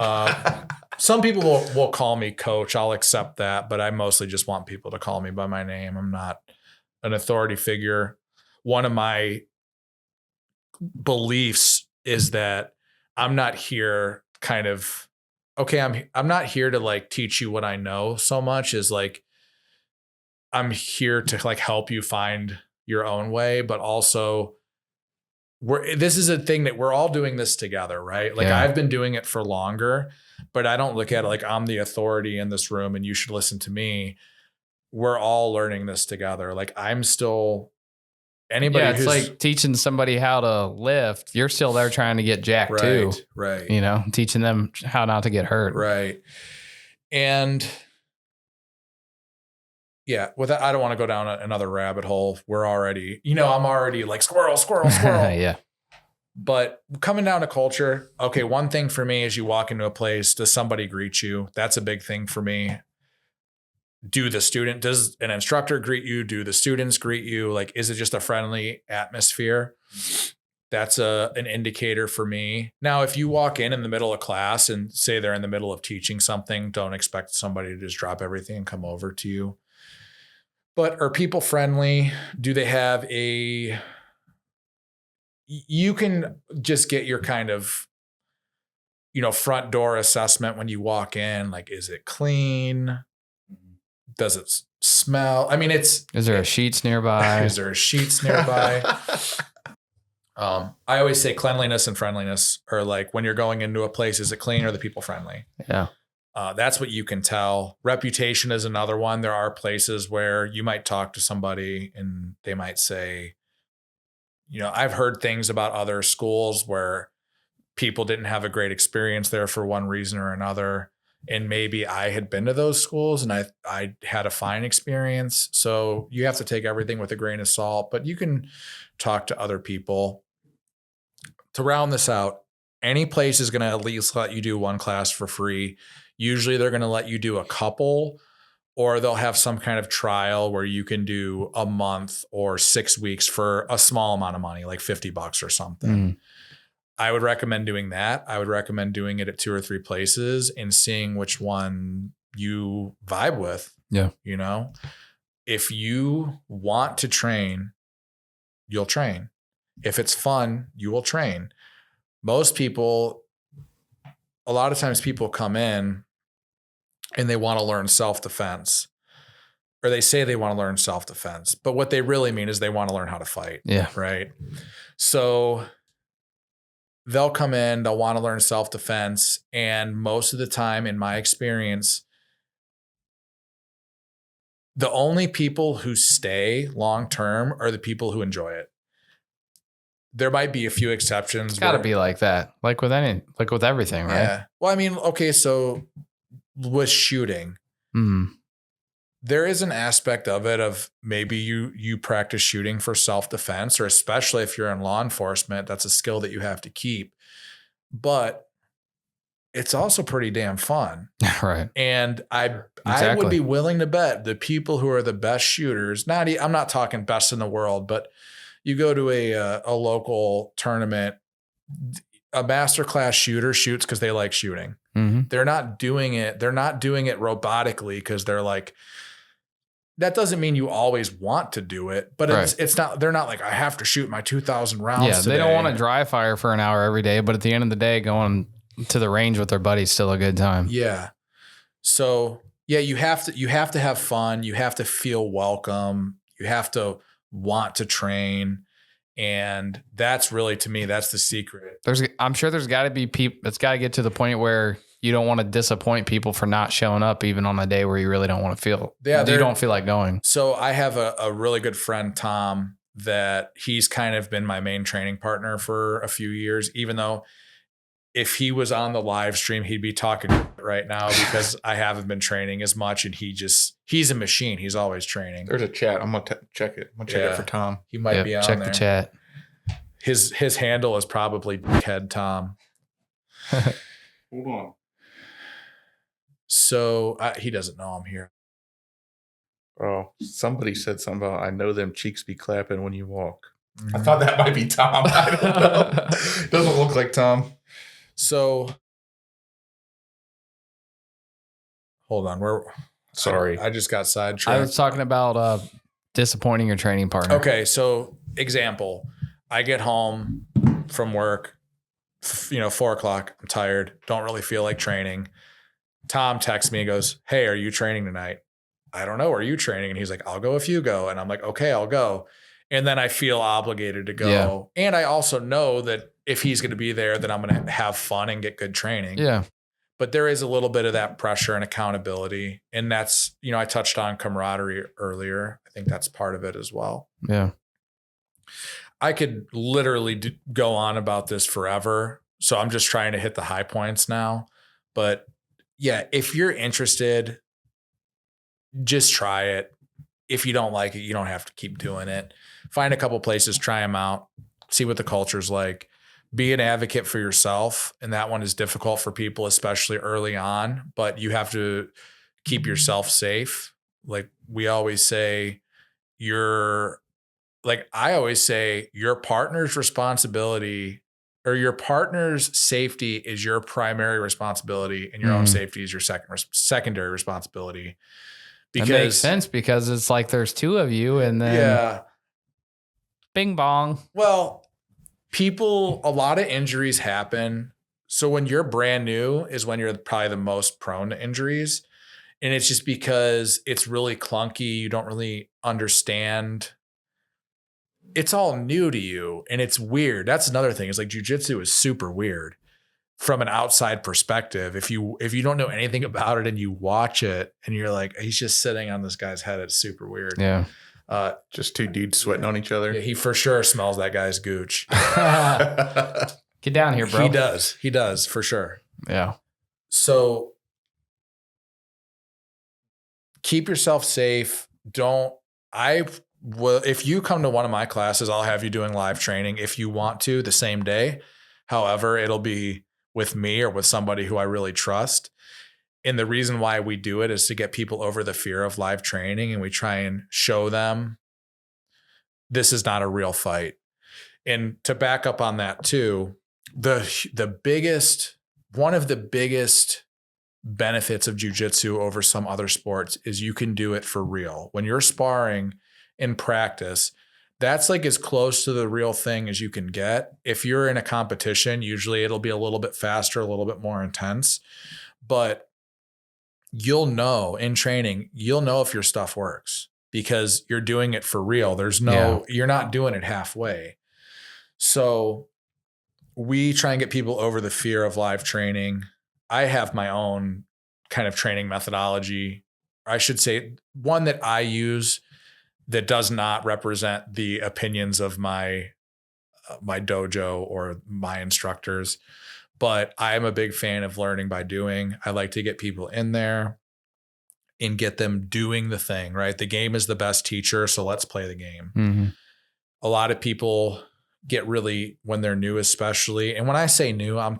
Some people will call me coach. I'll accept that, but I mostly just want people to call me by my name. I'm not an authority figure. One of my beliefs is that I'm not here kind of, okay, I'm not here to like teach you what I know so much as like, I'm here to like help you find your own way, but also this is a thing that we're all doing this together, right? Like I've been doing it for longer, but I don't look at it like I'm the authority in this room and you should listen to me. We're all learning this together. Like I'm still anybody. Yeah, it's like teaching somebody how to lift. You're still there trying to get jacked too. Right. You know, teaching them how not to get hurt. Right. And yeah, with that, I don't want to go down another rabbit hole. We're already, I'm already like squirrel. Yeah. But coming down to culture, okay, one thing for me is you walk into a place, does somebody greet you? That's a big thing for me. Does an instructor greet you? Do the students greet you? Like, is it just a friendly atmosphere? That's an indicator for me. Now, if you walk in the middle of class and say they're in the middle of teaching something, don't expect somebody to just drop everything and come over to you. But are people friendly? Do they have you can just get your kind of, front door assessment when you walk in. Like, is it clean? Does it smell? I mean, is there a Sheetz nearby? Is there a Sheetz nearby? I always say cleanliness and friendliness, or like when you're going into a place, is it clean or are the people friendly? Yeah. That's what you can tell. Reputation is another one. There are places where you might talk to somebody and they might say, I've heard things about other schools where people didn't have a great experience there for one reason or another. And maybe I had been to those schools and I had a fine experience. So you have to take everything with a grain of salt, but you can talk to other people. To round this out, any place is going to at least let you do one class for free. Usually they're going to let you do a couple, or they'll have some kind of trial where you can do a month or 6 weeks for a small amount of money, like $50 or something. I would recommend doing that. I would recommend doing it at 2 or 3 places and seeing which one you vibe with. Yeah. If you want to train, you'll train. If it's fun, you will train. Most people, a lot of times people come in and they want to learn self-defense, or they say they want to learn self-defense, but what they really mean is they want to learn how to fight. Yeah. Right. So they'll come in, they'll want to learn self-defense. And most of the time, in my experience, the only people who stay long-term are the people who enjoy it. There might be a few exceptions. It's got to be like that. Like with everything, right? Yeah. Well, I mean, okay. So with shooting, there is an aspect of it of maybe you practice shooting for self-defense, or especially if you're in law enforcement, that's a skill that you have to keep. But it's also pretty damn fun. Right. And I would be willing to bet the people who are the best shooters, I'm not talking best in the world, but you go to a local tournament, a masterclass shooter shoots because they like shooting. They're not doing it robotically because they're like, that doesn't mean you always want to do it, but it's not, they're not like, I have to shoot my 2,000 rounds. Yeah. They don't want to dry fire for an hour every day, but at the end of the day, going to the range with their buddies still a good time. Yeah. So yeah, you have to have fun. You have to feel welcome. You have to want to train. And that's really, to me, that's the secret. I'm sure there's got to be people, it's got to get to the point where you don't want to disappoint people for not showing up even on a day where you really don't want to feel. Yeah, you don't feel like going. So I have a really good friend, Tom, that he's kind of been my main training partner for a few years, even though if he was on the live stream, he'd be talking right now because I haven't been training as much, and he's a machine. He's always training. There's a chat. I'm going to check it. I'm going to check it for Tom. He might be on check there. The chat. His handle is probably Dickhead Tom. Hold on. So he doesn't know I'm here. Oh, somebody said something about, I know them cheeks be clapping when you walk. Mm-hmm. I thought that might be Tom. I don't know. Doesn't look like Tom. So hold on. Sorry. I just got sidetracked. I was talking about disappointing your training partner. Okay. So example, I get home from work, 4:00. I'm tired. Don't really feel like training. Tom texts me and goes, "Hey, are you training tonight?" I don't know. Are you training? And he's like, "I'll go if you go." And I'm like, "Okay, I'll go." And then I feel obligated to go. Yeah. And I also know that if he's going to be there, then I'm going to have fun and get good training. Yeah. But there is a little bit of that pressure and accountability. And that's, I touched on camaraderie earlier. I think that's part of it as well. Yeah. I could literally go on about this forever. So I'm just trying to hit the high points now. But yeah, if you're interested, just try it. If you don't like it, you don't have to keep doing it. Find a couple places, try them out, see what the culture's like. Be an advocate for yourself. And that one is difficult for people, especially early on, but you have to keep yourself safe. Like we always say, I always say your partner's responsibility or your partner's safety is your primary responsibility and your own safety is your secondary responsibility. Because that makes sense because it's like there's two of you and then bing bong. Well, a lot of injuries happen. So when you're brand new is when you're probably the most prone to injuries. And it's just because it's really clunky. You don't really understand. It's all new to you and it's weird. That's another thing. It's like jiu-jitsu is super weird from an outside perspective. If you don't know anything about it and you watch it and you're like, he's just sitting on this guy's head. It's super weird. Yeah. Just two dudes sweating on each other. Yeah, he for sure smells that guy's gooch. Get down here, bro. He does for sure. Yeah. So keep yourself safe. If you come to one of my classes, I'll have you doing live training if you want to the same day. However, it'll be with me or with somebody who I really trust. And the reason why we do it is to get people over the fear of live training. And we try and show them this is not a real fight. And to back up on that too, one of the biggest benefits of jiu-jitsu over some other sports is you can do it for real. When you're sparring in practice, that's like as close to the real thing as you can get. If you're in a competition, usually it'll be a little bit faster, a little bit more intense, but you'll know in training, if your stuff works because you're doing it for real. You're not doing it halfway. So we try and get people over the fear of live training. I have my own kind of training methodology. I should say one that I use that does not represent the opinions of my dojo or my instructors, but I'm a big fan of learning by doing. I like to get people in there and get them doing the thing, right? The game is the best teacher, so let's play the game. Mm-hmm. A lot of people get really, when they're new especially, and when I say new, I'm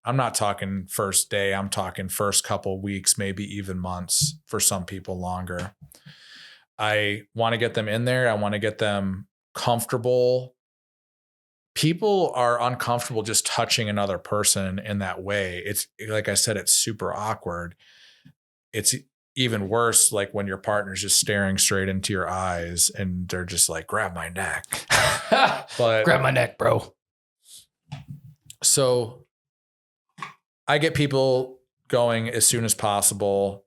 not talking first day, I'm talking first couple weeks, maybe even months, for some people longer. I want to get them in there. I want to get them comfortable. People are uncomfortable just touching another person in that way. It's like I said, it's super awkward. It's even worse, like when your partner's just staring straight into your eyes and they're just like, grab my neck. But grab my neck, bro. So I get people going as soon as possible.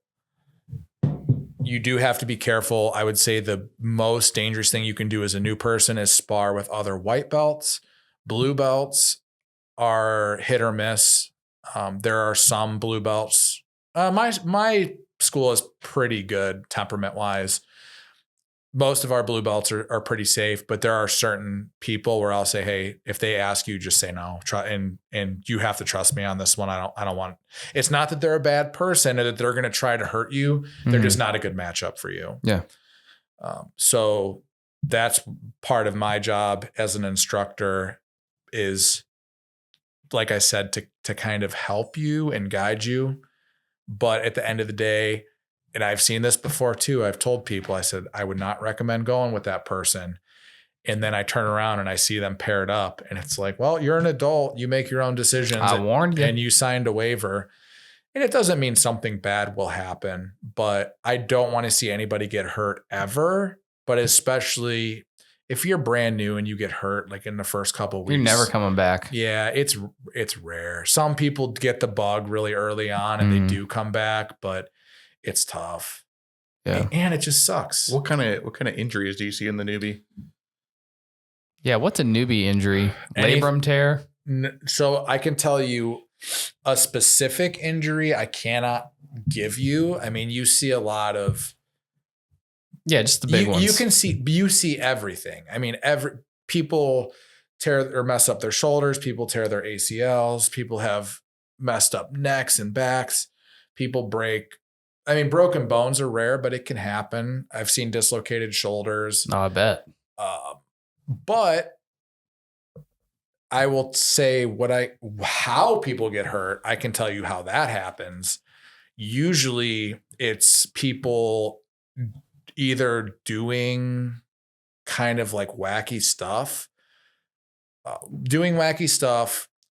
You do have to be careful. I would say the most dangerous thing you can do as a new person is spar with other white belts. Blue belts are hit or miss. There are some blue belts. My school is pretty good temperament wise. Most of our blue belts are pretty safe, but there are certain people where I'll say, hey, if they ask you, just say no. Try and you have to trust me on this one. I don't want. It's not that they're a bad person or that they're going to try to hurt you. They're just not a good matchup for you. Yeah. So that's part of my job as an instructor is, like I said, to kind of help you and guide you. But at the end of the day, and I've seen this before too, I've told people, I said, I would not recommend going with that person. And then I turn around and I see them paired up and it's like, well, you're an adult. You make your own decisions. I warned you. And you signed a waiver. And it doesn't mean something bad will happen, but I don't want to see anybody get hurt ever. But especially if you're brand new and you get hurt like in the first couple of weeks. You're never coming back. Yeah, it's rare. Some people get the bug really early on and they do come back, but it's tough. Yeah. And it just sucks. What kind of injuries do you see in the newbie? Yeah, what's a newbie injury? Labrum tear? So I can tell you a specific injury I cannot give you. I mean, you see a lot of just the big ones. You see everything. I mean, people tear or mess up their shoulders, people tear their ACLs, people have messed up necks and backs, people break. I mean, broken bones are rare, but it can happen. I've seen dislocated shoulders. Oh, I bet. But I will say how people get hurt. I can tell you how that happens. Usually it's people either doing kind of like wacky stuff,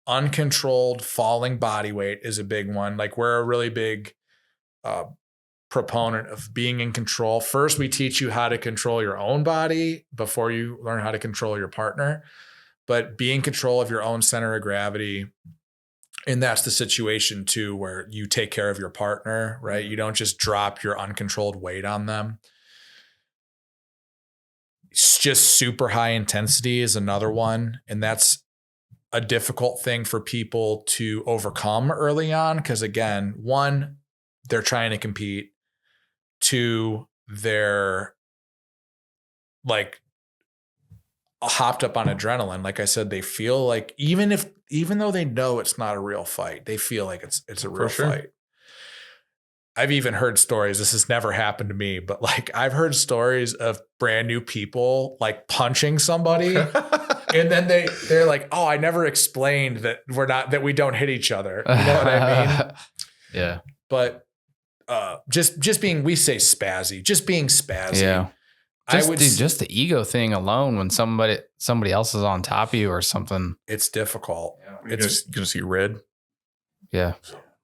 uncontrolled falling body weight is a big one. Like we're a really big proponent of being in control. First, we teach you how to control your own body before you learn how to control your partner, but be in control of your own center of gravity. And that's the situation too, where you take care of your partner, right? You don't just drop your uncontrolled weight on them. It's just super high intensity is another one. And that's a difficult thing for people to overcome early on. Because again, one, they're trying to compete. Two, they're like hopped up on adrenaline. Like I said, they feel like even though they know it's not a real fight, they feel like it's a real fight. I've even heard stories. This has never happened to me, but like I've heard stories of brand new people like punching somebody. And then they're like, oh, I never explained that we don't hit each other. You know what I mean? Yeah. But just being, we say spazzy, just being spazzy. Yeah. Just the ego thing alone when somebody else is on top of you or something. It's difficult. Yeah. It's gonna see red. Yeah.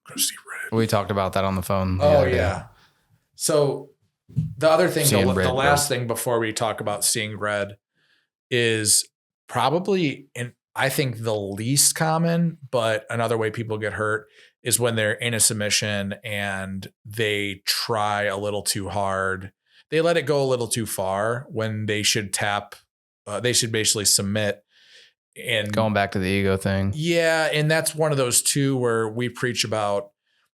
Gonna see red. We talked about that on the phone. Oh yeah. So the other thing, the last thing before we talk about seeing red is probably, and I think the least common, but another way people get hurt is when they're in a submission and they try a little too hard. They let it go a little too far when they should tap. They should basically submit. And going back to the ego thing. Yeah. And that's one of those two where we preach about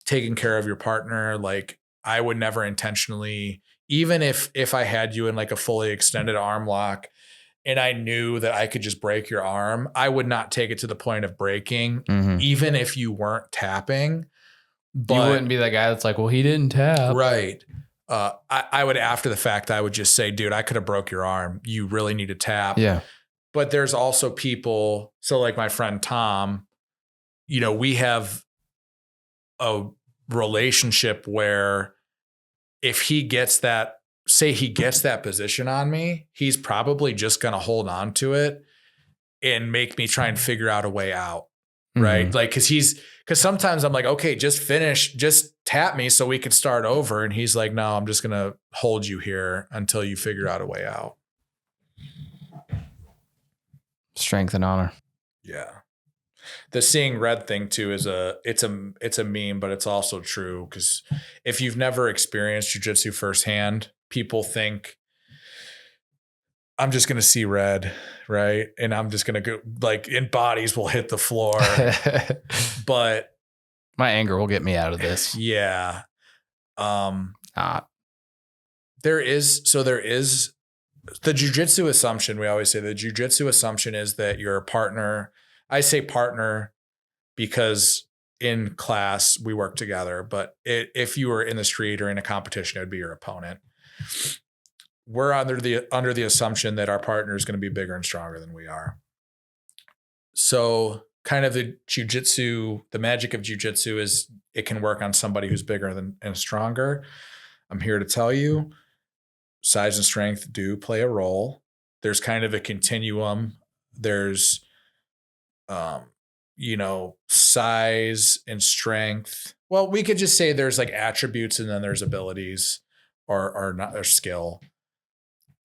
taking care of your partner. Like I would never intentionally, even if I had you in like a fully extended arm lock and I knew that I could just break your arm, I would not take it to the point of breaking, even if you weren't tapping. But you wouldn't be that guy that's like, well, he didn't tap. Right. I would, after the fact, I would just say, dude, I could have broke your arm. You really need to tap. Yeah. But there's also people. So like my friend Tom, we have a relationship where if he gets that, say he gets that position on me, he's probably just going to hold on to it and make me try and figure out a way out. Right. Like, cause sometimes I'm like, okay, just tap me so we can start over. And he's like, no, I'm just going to hold you here until you figure out a way out. Strength and honor. Yeah. The seeing red thing too is it's a meme, but it's also true. Cause if you've never experienced jiu-jitsu firsthand, people think I'm just going to see red. Right. And I'm just going to go like in bodies will hit the floor, but my anger will get me out of this. Yeah. There is the jiu-jitsu assumption. We always say the jiu-jitsu assumption is that your partner, I say partner because in class we work together, but if you were in the street or in a competition, it would be your opponent. We're under the assumption that our partner is going to be bigger and stronger than we are. So kind of the magic of jiu-jitsu is it can work on somebody who's bigger than and stronger. I'm here to tell you, size and strength do play a role. There's kind of a continuum. There's, size and strength. Well, we could just say there's like attributes and then there's abilities or not their skill.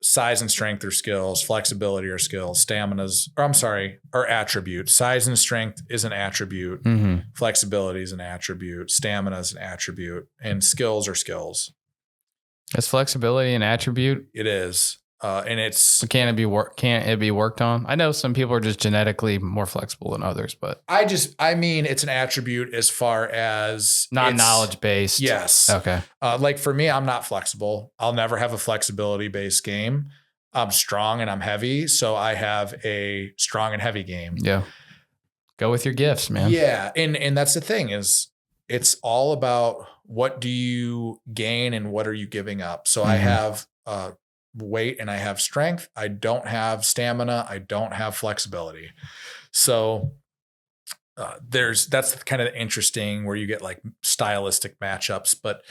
Size and strength are skills, flexibility are skills, are attributes. Size and strength is an attribute. Mm-hmm. Flexibility is an attribute. Stamina is an attribute, and skills are skills. Is flexibility an attribute? It is. And it's can't it be worked on? I know some people are just genetically more flexible than others, but it's an attribute as far as not knowledge based. Yes. Okay. Like for me, I'm not flexible. I'll never have a flexibility based game. I'm strong and I'm heavy, so I have a strong and heavy game. Yeah. Go with your gifts, man. Yeah, and that's the thing is it's all about what do you gain and what are you giving up. So I have weight and I have strength. I don't have stamina. I don't have flexibility. So that's kind of interesting where you get like stylistic matchups, but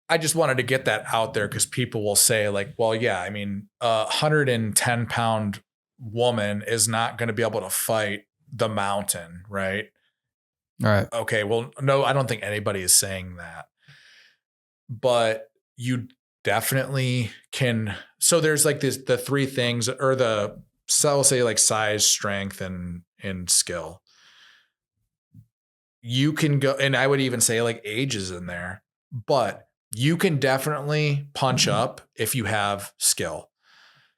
I just wanted to get that out there because people will say like, well, yeah, I mean, 110-pound woman is not going to be able to fight the mountain, right? All right. Okay. Well, no, I don't think anybody is saying that, but you definitely can. So there's like the three things I'll say like size, strength, and skill. You can go, and I would even say like age is in there, but you can definitely punch up if you have skill.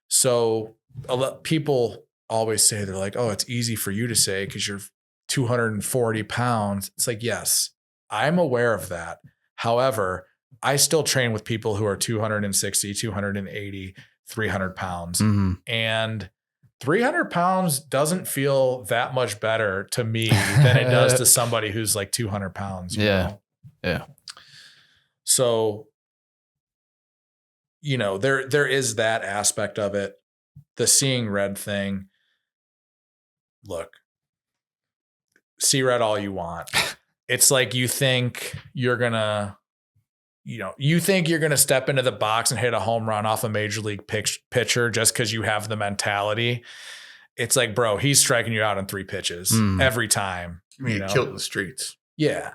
So a lot people always say, they're like, oh, it's easy for you to say because you're 240 pounds. It's like, yes, I'm aware of that. However, I still train with people who are 260, 280, 300 pounds. Mm-hmm. And 300 pounds doesn't feel that much better to me than it does to somebody who's like 200 pounds. Yeah. Yeah. So, there is that aspect of it. The seeing red thing. Look, see red all you want. It's like you think you're going to step into the box and hit a home run off a major league pitcher just because you have the mentality. It's like, bro, he's striking you out in 3 pitches every time. I mean, you killed in the streets. Yeah.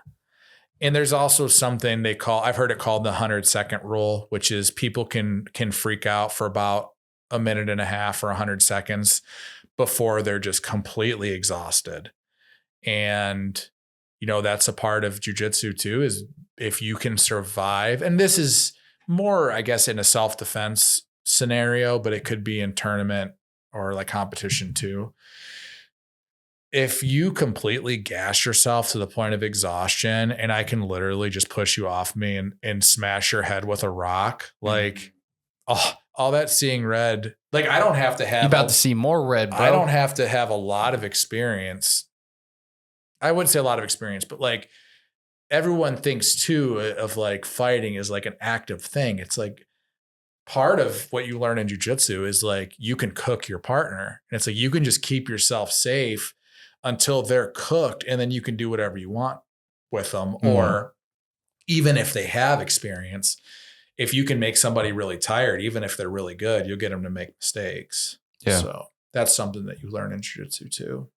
And there's also something I've heard it called the 100-second rule, which is people can freak out for about a minute and a half or 100 seconds before they're just completely exhausted. And, that's a part of jiu-jitsu too, is if you can survive, and this is more, I guess, in a self-defense scenario, but it could be in tournament or like competition too. If you completely gash yourself to the point of exhaustion and I can literally just push you off me and smash your head with a rock, like, all that seeing red, like I don't have to have. You're about to see more red, bro. I don't have to have a lot of experience. I wouldn't say a lot of experience, but like everyone thinks too of like fighting is like an active thing. It's like part of what you learn in jiu-jitsu is like you can cook your partner. And it's like you can just keep yourself safe until they're cooked, and then you can do whatever you want with them. Or even if they have experience, if you can make somebody really tired, even if they're really good, you'll get them to make mistakes. Yeah. So that's something that you learn in jiu-jitsu too.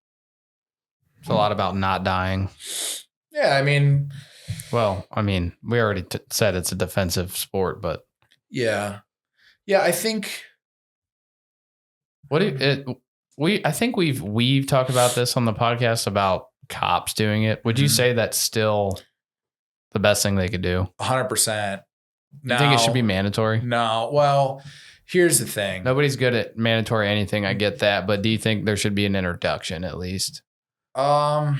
It's a lot about not dying. Yeah. I mean, we already said it's a defensive sport, but yeah. Yeah. I think I think we've talked about this on the podcast about cops doing it. Would you say that's still the best thing they could do? 100%. Do you think it should be mandatory? No. Well, here's the thing. Nobody's good at mandatory anything. I get that. But do you think there should be an introduction at least? So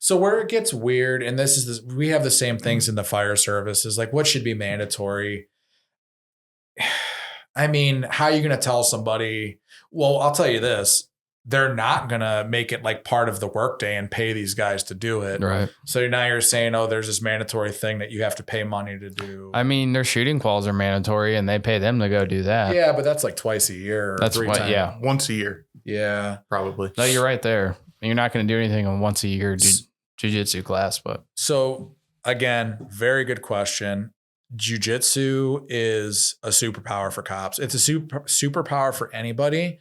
where it gets weird, and we have the same things in the fire service, is like what should be mandatory. I mean, how are you going to tell somebody? Well, I'll tell you this. they're not going to make it like part of the workday and pay these guys to do it. Right. So now you're saying, oh, there's this mandatory thing that you have to pay money to do. I mean, their shooting quals are mandatory and they pay them to go do that. Yeah, but that's like twice a year. Or That's 3 what, times. yeah. Once a year, Yeah. probably. No, you're right there. You're not going to do anything on once a year jiu-jitsu class, but. So again, very good question. Jiu-jitsu is a superpower for cops. It's a superpower for anybody,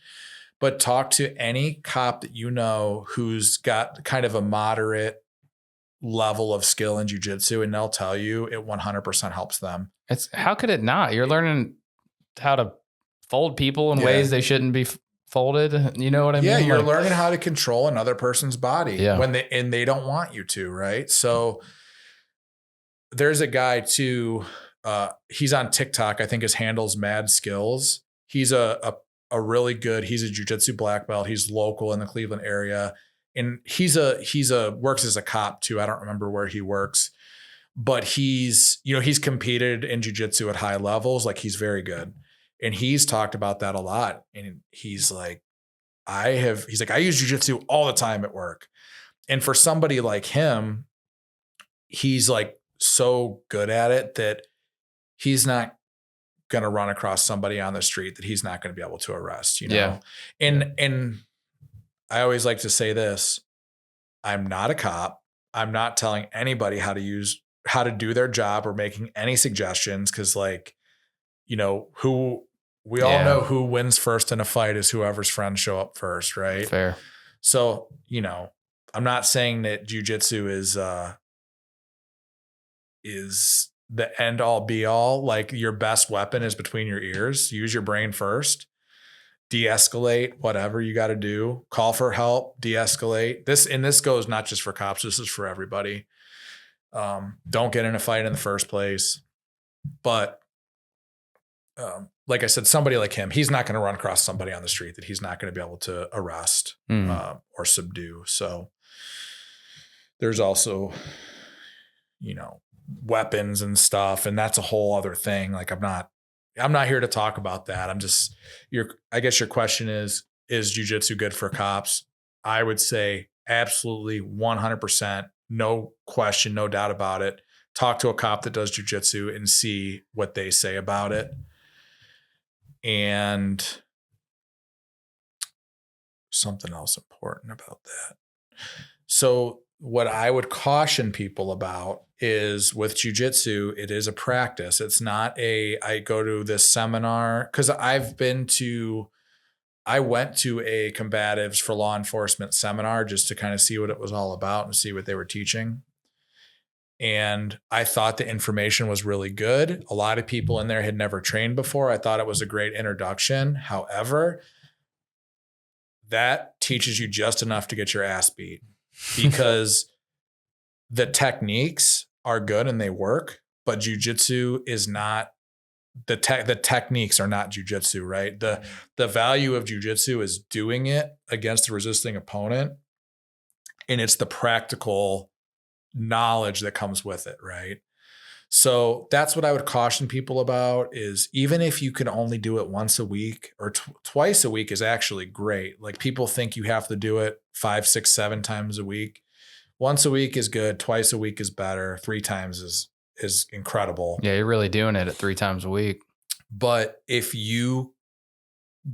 but talk to any cop that you know who's got kind of a moderate level of skill in jiu-jitsu, and they'll tell you it 100% helps them. How could it not? You're learning how to fold people in ways they shouldn't be folded. You know what I mean? Yeah, you're learning how to control another person's body when they don't want you to, right? So there's a guy too. He's on TikTok. I think his handle's Mad Skills. He's a really good. He's a jiu-jitsu black belt. He's local in the Cleveland area, and he's works as a cop too. I don't remember where he works, but he's competed in jiu-jitsu at high levels. Like, he's very good, and he's talked about that a lot. And he's like, I use jiu-jitsu all the time at work, and for somebody like him, he's like so good at it that he's not going to run across somebody on the street that he's not going to be able to arrest, Yeah. And I always like to say this: I'm not a cop. I'm not telling anybody how to do their job or making any suggestions. Cause like, we all know who wins first in a fight is whoever's friends show up first. Right. Fair. So, I'm not saying that jiu-jitsu is the end all be all. Like, your best weapon is between your ears. Use your brain first, de-escalate whatever you got to do, call for help, de-escalate this goes not just for cops. This is for everybody. Don't get in a fight in the first place. But, like I said, somebody like him, he's not going to run across somebody on the street that he's not going to be able to arrest or subdue. So there's also, weapons and stuff, and that's a whole other thing. Like, I'm not here to talk about that. I guess your question is jiu-jitsu good for cops? I would say absolutely 100%. No question, no doubt about it. Talk to a cop that does jiu-jitsu and see what they say about it. And something else important about that. So what I would caution people about is, with jiu-jitsu, it is a practice. It's not I go to this seminar, because I went to a combatives for law enforcement seminar just to kind of see what it was all about and see what they were teaching. And I thought the information was really good. A lot of people in there had never trained before. I thought it was a great introduction. However, that teaches you just enough to get your ass beat, because the techniques are good and they work, but jiu-jitsu is not the techniques are not jiu-jitsu, right? The value of jiu-jitsu is doing it against a resisting opponent, and it's the practical knowledge that comes with it, right? So that's what I would caution people about, is even if you can only do it once a week or twice a week is actually great. Like, people think you have to do it 5, 6, 7 times a week. Once a week is good. Twice a week is better. 3 times is incredible. Yeah, you're really doing it at 3 times a week. But if you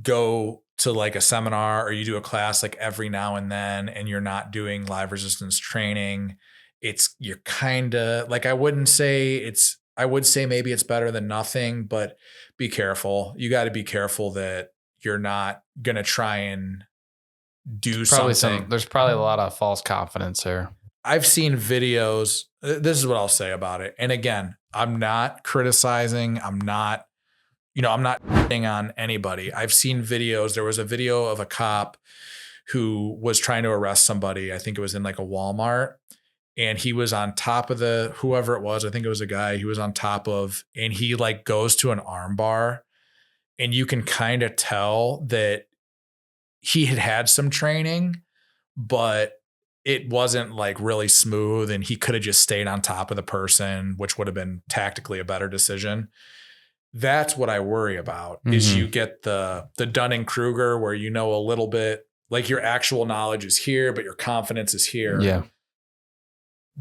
go to like a seminar or you do a class like every now and then, and you're not doing live resistance training, you're kind of like, I would say maybe it's better than nothing, but be careful. You got to be careful that you're not going to try and do something. There's probably a lot of false confidence there. I've seen videos. This is what I'll say about it. And again, I'm not criticizing. I'm not hitting on anybody. I've seen videos. There was a video of a cop who was trying to arrest somebody. I think it was in like a Walmart, and he was on top of whoever it was. I think it was a guy he was on top of, and he like goes to an arm bar, and you can kind of tell that he had some training, but it wasn't like really smooth, and he could have just stayed on top of the person, which would have been tactically a better decision. That's what I worry about, is you get the Dunning-Kruger where a little bit Like your actual knowledge is here, but your confidence is here. Yeah.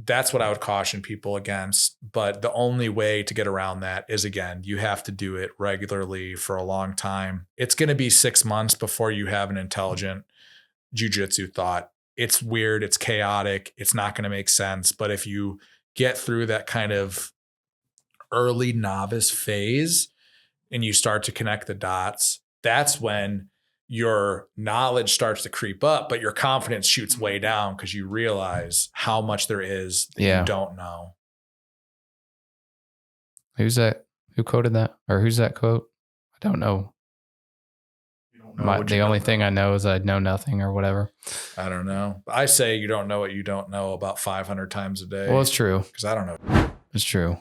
That's what I would caution people against. But the only way to get around that is, again, you have to do it regularly for a long time. It's going to be 6 months before you have an intelligent jiu-jitsu thought. It's weird. It's chaotic. It's not going to make sense. But if you get through that kind of early novice phase and you start to connect the dots, that's when your knowledge starts to creep up, but your confidence shoots way down because you realize how much there is that you don't know. Who's that? Who quoted that? Or who's that quote? I don't know. The only thing I know is I know nothing or whatever. I don't know. I say you don't know what you don't know about 500 times a day. Well, it's true. Because I don't know. It's true.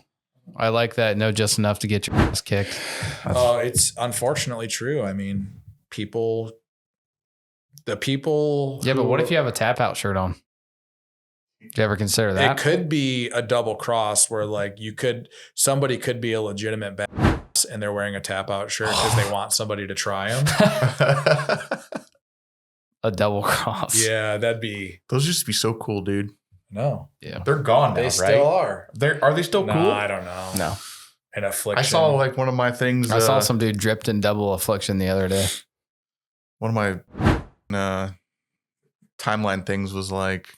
I like that. Know just enough to get your ass kicked. Oh, it's unfortunately true. I mean, the people. Yeah, but what if you have a tap out shirt on? Do you ever consider that? It could be a double cross where like somebody could be a legitimate badass and they're wearing a tap out shirt because they want somebody to try them. A double cross. Yeah, those used to be so cool, dude. No. Yeah. They're gone now, They right? still are. Are they still cool? I don't know. No. An affliction. I saw like one of my things. I saw some dude dripped in double affliction the other day. One of my timeline things was like,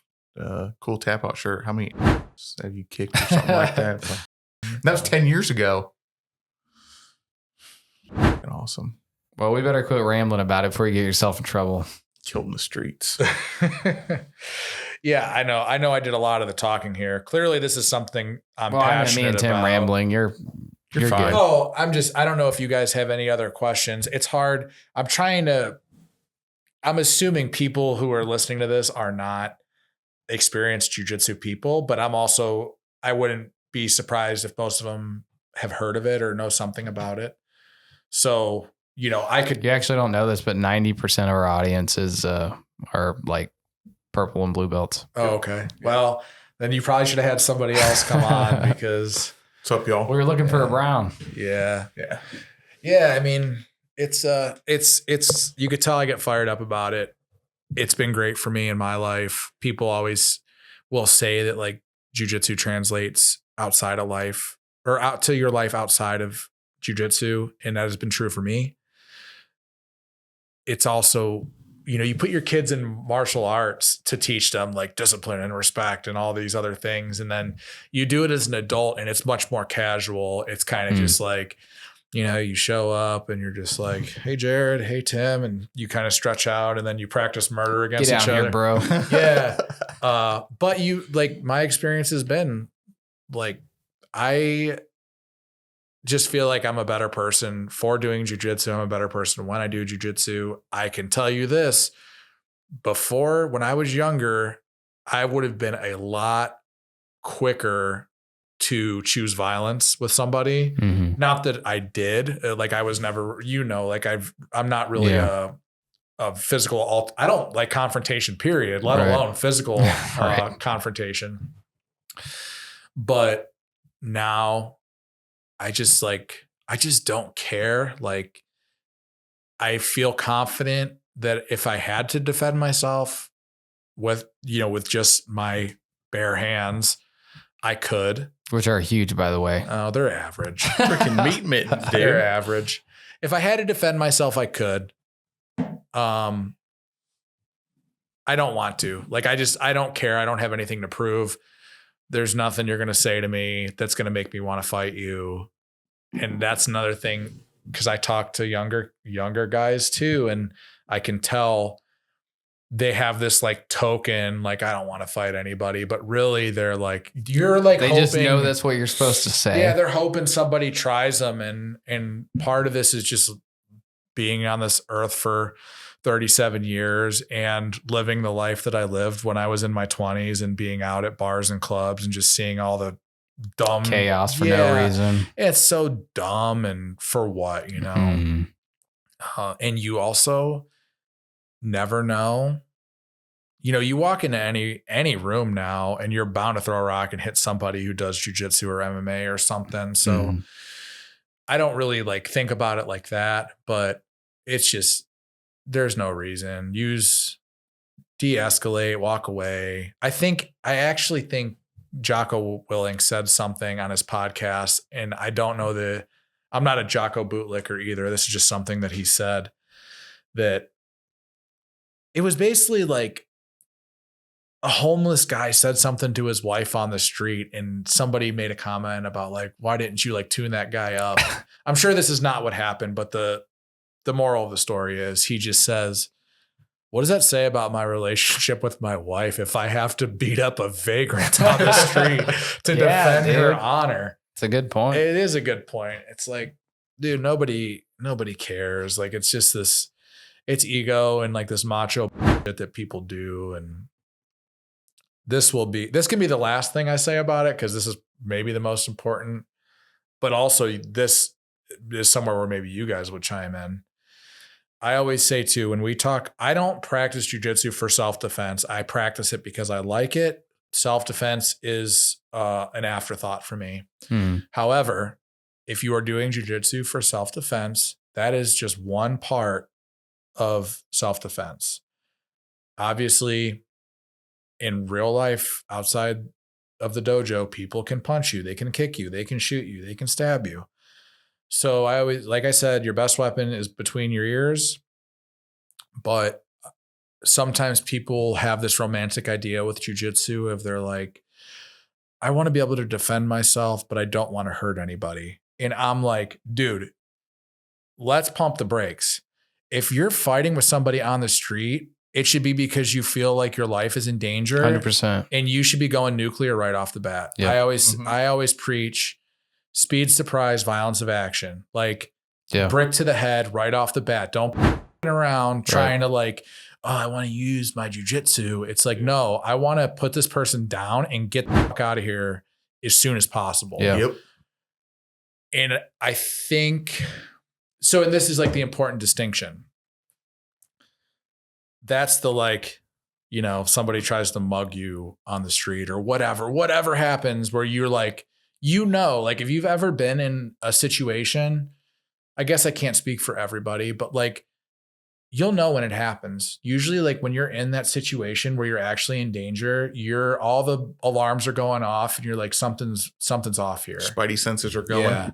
cool tap out shirt. How many have you kicked or something like that? That was 10 years ago. Awesome. Well, we better quit rambling about it before you get yourself in trouble. Killed in the streets. Yeah, I know. I did a lot of the talking here. Clearly, this is something I'm passionate me and Tim about. rambling. You're fine. good. Oh, I don't know if you guys have any other questions. It's hard. I'm assuming people who are listening to this are not experienced jiu-jitsu people, but I wouldn't be surprised if most of them have heard of it or know something about it. So, you actually don't know this, but 90% of our audience are like purple and blue belts. Oh, okay. Well, then you probably should have had somebody else come on because what's up, y'all? We were looking for a brown. Yeah. I mean, it's you could tell I get fired up about it. It's been great for me in my life. People always will say that like jiu-jitsu translates outside of life or out to your life outside of jiu-jitsu. And that has been true for me. It's also, you put your kids in martial arts to teach them like discipline and respect and all these other things. And then you do it as an adult and it's much more casual. It's kind of just like, you show up and you're just like, hey, Jared, hey, Tim. And you kind of stretch out and then you practice murder against each other. Here, bro. Yeah. But my experience has been like, I just feel like I'm a better person for doing jiu-jitsu. I'm a better person when I do jiu-jitsu. I can tell you this, before, when I was younger, I would have been a lot quicker to choose violence with somebody. Mm-hmm. Not that I did, like I was never, I'm not really a physical, I don't like confrontation period, let alone physical confrontation. But now I just don't care. Like, I feel confident that if I had to defend myself with just my bare hands, I could. Which are huge, by the way. Oh, they're average. Freaking meat mittens, dude. They're average. If I had to defend myself, I could. I don't want to. Like, I don't care. I don't have anything to prove. There's nothing you're going to say to me that's going to make me want to fight you. And that's another thing, because I talk to younger guys too, and I can tell they have this like token, like, I don't want to fight anybody, but really they're like, you're like, they just know that's what you're supposed to say. Yeah, they're hoping somebody tries them. And part of this is just being on this earth for 37 years and living the life that I lived when I was in my 20s and being out at bars and clubs and just seeing all the dumb chaos for no reason. It's so dumb, and for what, Mm-hmm. And you also never know. You walk into any room now and you're bound to throw a rock and hit somebody who does jiu-jitsu or MMA or something. So I don't really like think about it like that, but it's just, there's no reason. Use de-escalate, walk away. I actually think Jocko Willink said something on his podcast, and I don't know I'm not a Jocko bootlicker either. This is just something that he said, that it was basically like a homeless guy said something to his wife on the street, and somebody made a comment about like, why didn't you like tune that guy up? I'm sure this is not what happened, but the moral of the story is he just says, what does that say about my relationship with my wife if I have to beat up a vagrant on the street to defend her honor? It's a good point. It is a good point. It's like, dude, nobody cares. Like, it's just it's ego and like this macho shit that people do. And this can be the last thing I say about it, because this is maybe the most important, but also this is somewhere where maybe you guys would chime in. I always say too, when we talk, I don't practice jiu-jitsu for self-defense. I practice it because I like it. Self-defense is an afterthought for me. However, if you are doing jiu-jitsu for self-defense, that is just one part of self-defense. Obviously, in real life, outside of the dojo, people can punch you, they can kick you, they can shoot you, they can stab you. So I always, like I said, your best weapon is between your ears. But sometimes people have this romantic idea with jiu-jitsu if they're like, I want to be able to defend myself, but I don't want to hurt anybody. And I'm like, dude, let's pump the brakes. If you're fighting with somebody on the street, it should be because you feel like your life is in danger. 100%. And you should be going nuclear right off the bat. Yeah. I always preach speed, surprise, violence of action. Like, brick to the head right off the bat. Don't around trying to like, oh, I want to use my jiu-jitsu. It's like, no, I want to put this person down and get the fuck out of here as soon as possible. Yeah. Yep. And I think so. And this is like the important distinction. That's the, like, you know, if somebody tries to mug you on the street or whatever happens where you're like, you know, like if you've ever been in a situation, I guess I can't speak for everybody, but like, you'll know when it happens. Usually like when you're in that situation where you're actually in danger, all the alarms are going off and you're like, something's off here. Spidey senses are going. Yeah.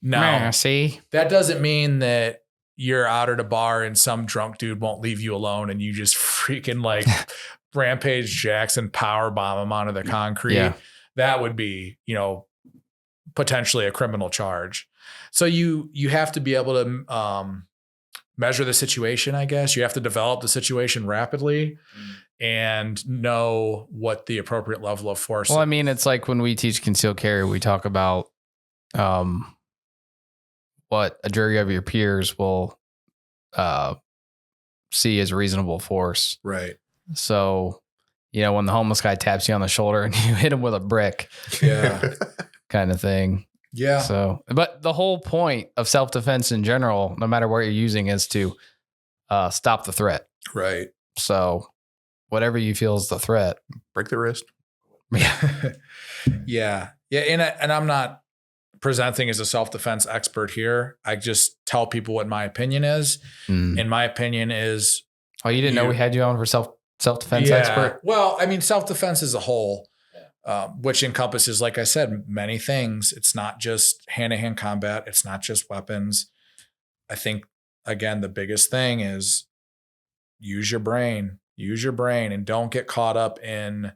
Now, see, that doesn't mean that you're out at a bar and some drunk dude won't leave you alone and you just freaking like Rampage Jackson power bomb him onto the concrete. Yeah. That would be, you know, potentially a criminal charge. So you have to be able to measure the situation, I guess. You have to develop the situation rapidly and know what the appropriate level of force is. Well, I mean, it's like when we teach concealed carry, we talk about what a jury of your peers will see as reasonable force. Right. So, you know, when the homeless guy taps you on the shoulder and you hit him with a brick, kind of thing. Yeah. So, but the whole point of self-defense in general, no matter what you're using, is to stop the threat. Right. So whatever you feel is the threat. Break the wrist. Yeah. Yeah. And I'm not presenting as a self-defense expert here. I just tell people what my opinion is. And my opinion is. Oh, you didn't know we had you on for self-defense expert? Well, I mean, self-defense as a whole, which encompasses, like I said, many things. It's not just hand-to-hand combat. It's not just weapons. I think, again, the biggest thing is use your brain and don't get caught up in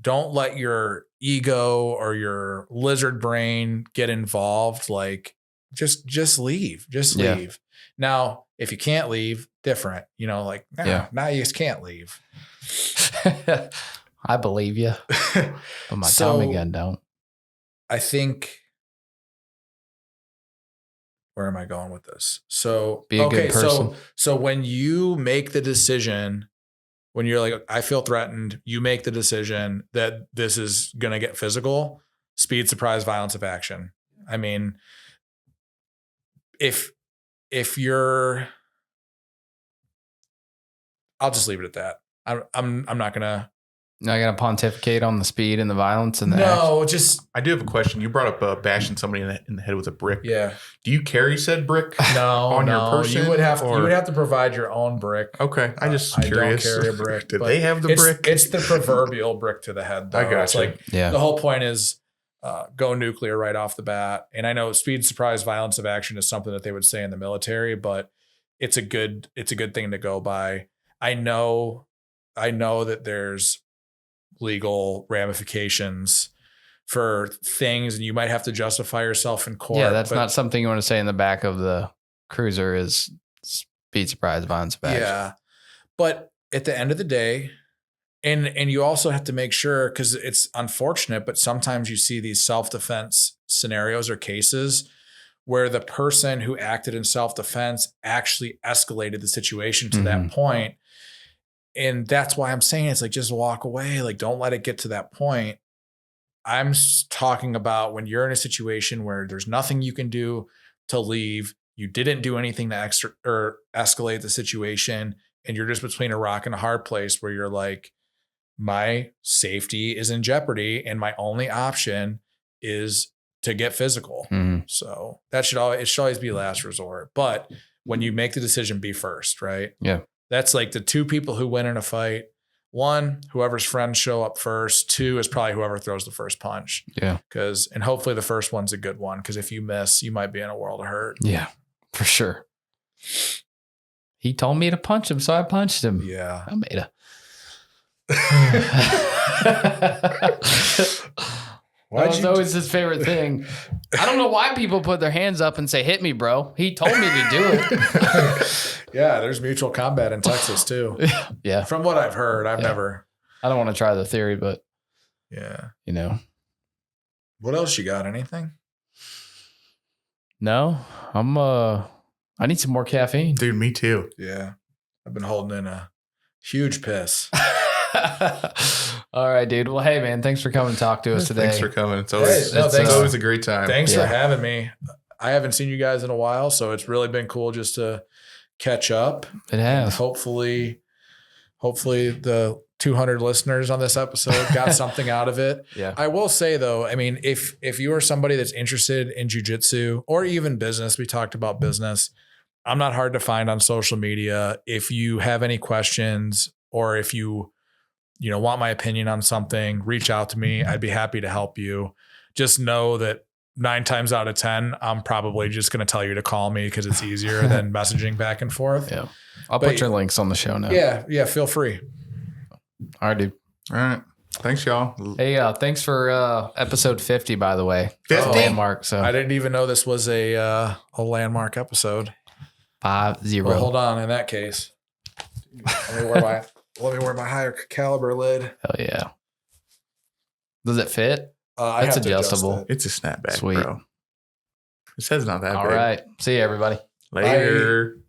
don't let your ego or your lizard brain get involved. Like just leave, leave. Now, if you can't leave, different, you know, like, now you just can't leave. I believe you, but my Tommy gun don't. I think, where am I going with this? So, be a good person. So when you make the decision, when you're like, I feel threatened, you make the decision that this is going to get physical, speed, surprise, violence of action. I mean, if you're, I'll just leave it at that. I'm not going to I got to pontificate on the speed and the violence and the No, just I do have a question. You brought up bashing somebody in the head with a brick. yeah. Do you carry said brick? No, on your person, You would have or- to provide your own brick. Okay, I just I curious. don't carry a brick. Did but they have the brick? It's the proverbial brick to the head. Though. I gotcha. It's like Yeah. the whole point is go nuclear right off the bat. And I know speed, surprise, violence of action is something that they would say in the military, but it's a good thing to go by. I know that there's legal ramifications for things, and you might have to justify yourself in court. Yeah, that's not something you want to say in the back of the cruiser is speed, surprise, violence of action. Yeah. But at the end of the day, and you also have to make sure, because it's unfortunate, but sometimes you see these self-defense scenarios or cases where the person who acted in self-defense actually escalated the situation to that point. And that's why I'm saying it's like, just walk away. Like, don't let it get to that point. I'm talking about when you're in a situation where there's nothing you can do to leave. You didn't do anything to escalate the situation. And you're just between a rock and a hard place where you're like, my safety is in jeopardy. And my only option is to get physical. Mm-hmm. So it should always be last resort. But when you make the decision, be first, right? Yeah. That's like the two people who win in a fight. One, whoever's friends show up first. Two is probably whoever throws the first punch. Yeah. And hopefully the first one's a good one. Because if you miss, you might be in a world of hurt. Yeah, for sure. He told me to punch him, so I punched him. Yeah. I made a. That was always his favorite thing. I don't know why people put their hands up and say, hit me, bro. He told me to do it. Yeah, there's mutual combat in Texas too. Yeah. From what I've heard, I've never. I don't want to try the theory, but Yeah. you know. What else you got? Anything? No, I need some more caffeine. Dude, me too. Yeah. I've been holding in a huge piss. All right, dude. Well, hey, man, thanks for coming to talk to us today. Thanks for coming. It's always, Hey, no, it's thanks. always a great time. Thanks for having me. I haven't seen you guys in a while, so it's really been cool just to catch up. It has. Hopefully the 200 listeners on this episode got something out of it. Yeah. I will say though, I mean, if you are somebody that's interested in jiu-jitsu or even business, we talked about business. I'm not hard to find on social media. If you have any questions or if you want my opinion on something, reach out to me. I'd be happy to help you. Just know that 9 times out of 10, I'm probably just going to tell you to call me because it's easier than messaging back and forth. Yeah. I'll put your links on the show now. Yeah. Feel free. All right, dude. All right. Thanks, y'all. Hey, thanks for episode 50, by the way. 50? Landmark. So I didn't even know this was a landmark episode. 50. Well, hold on. In that case, let me wear my higher caliber lid. Hell yeah. Does it fit? I That's have to adjust adjustable. it. It's a snapback, Sweet. bro. It says not that All big. right. See you, everybody. Later. Bye.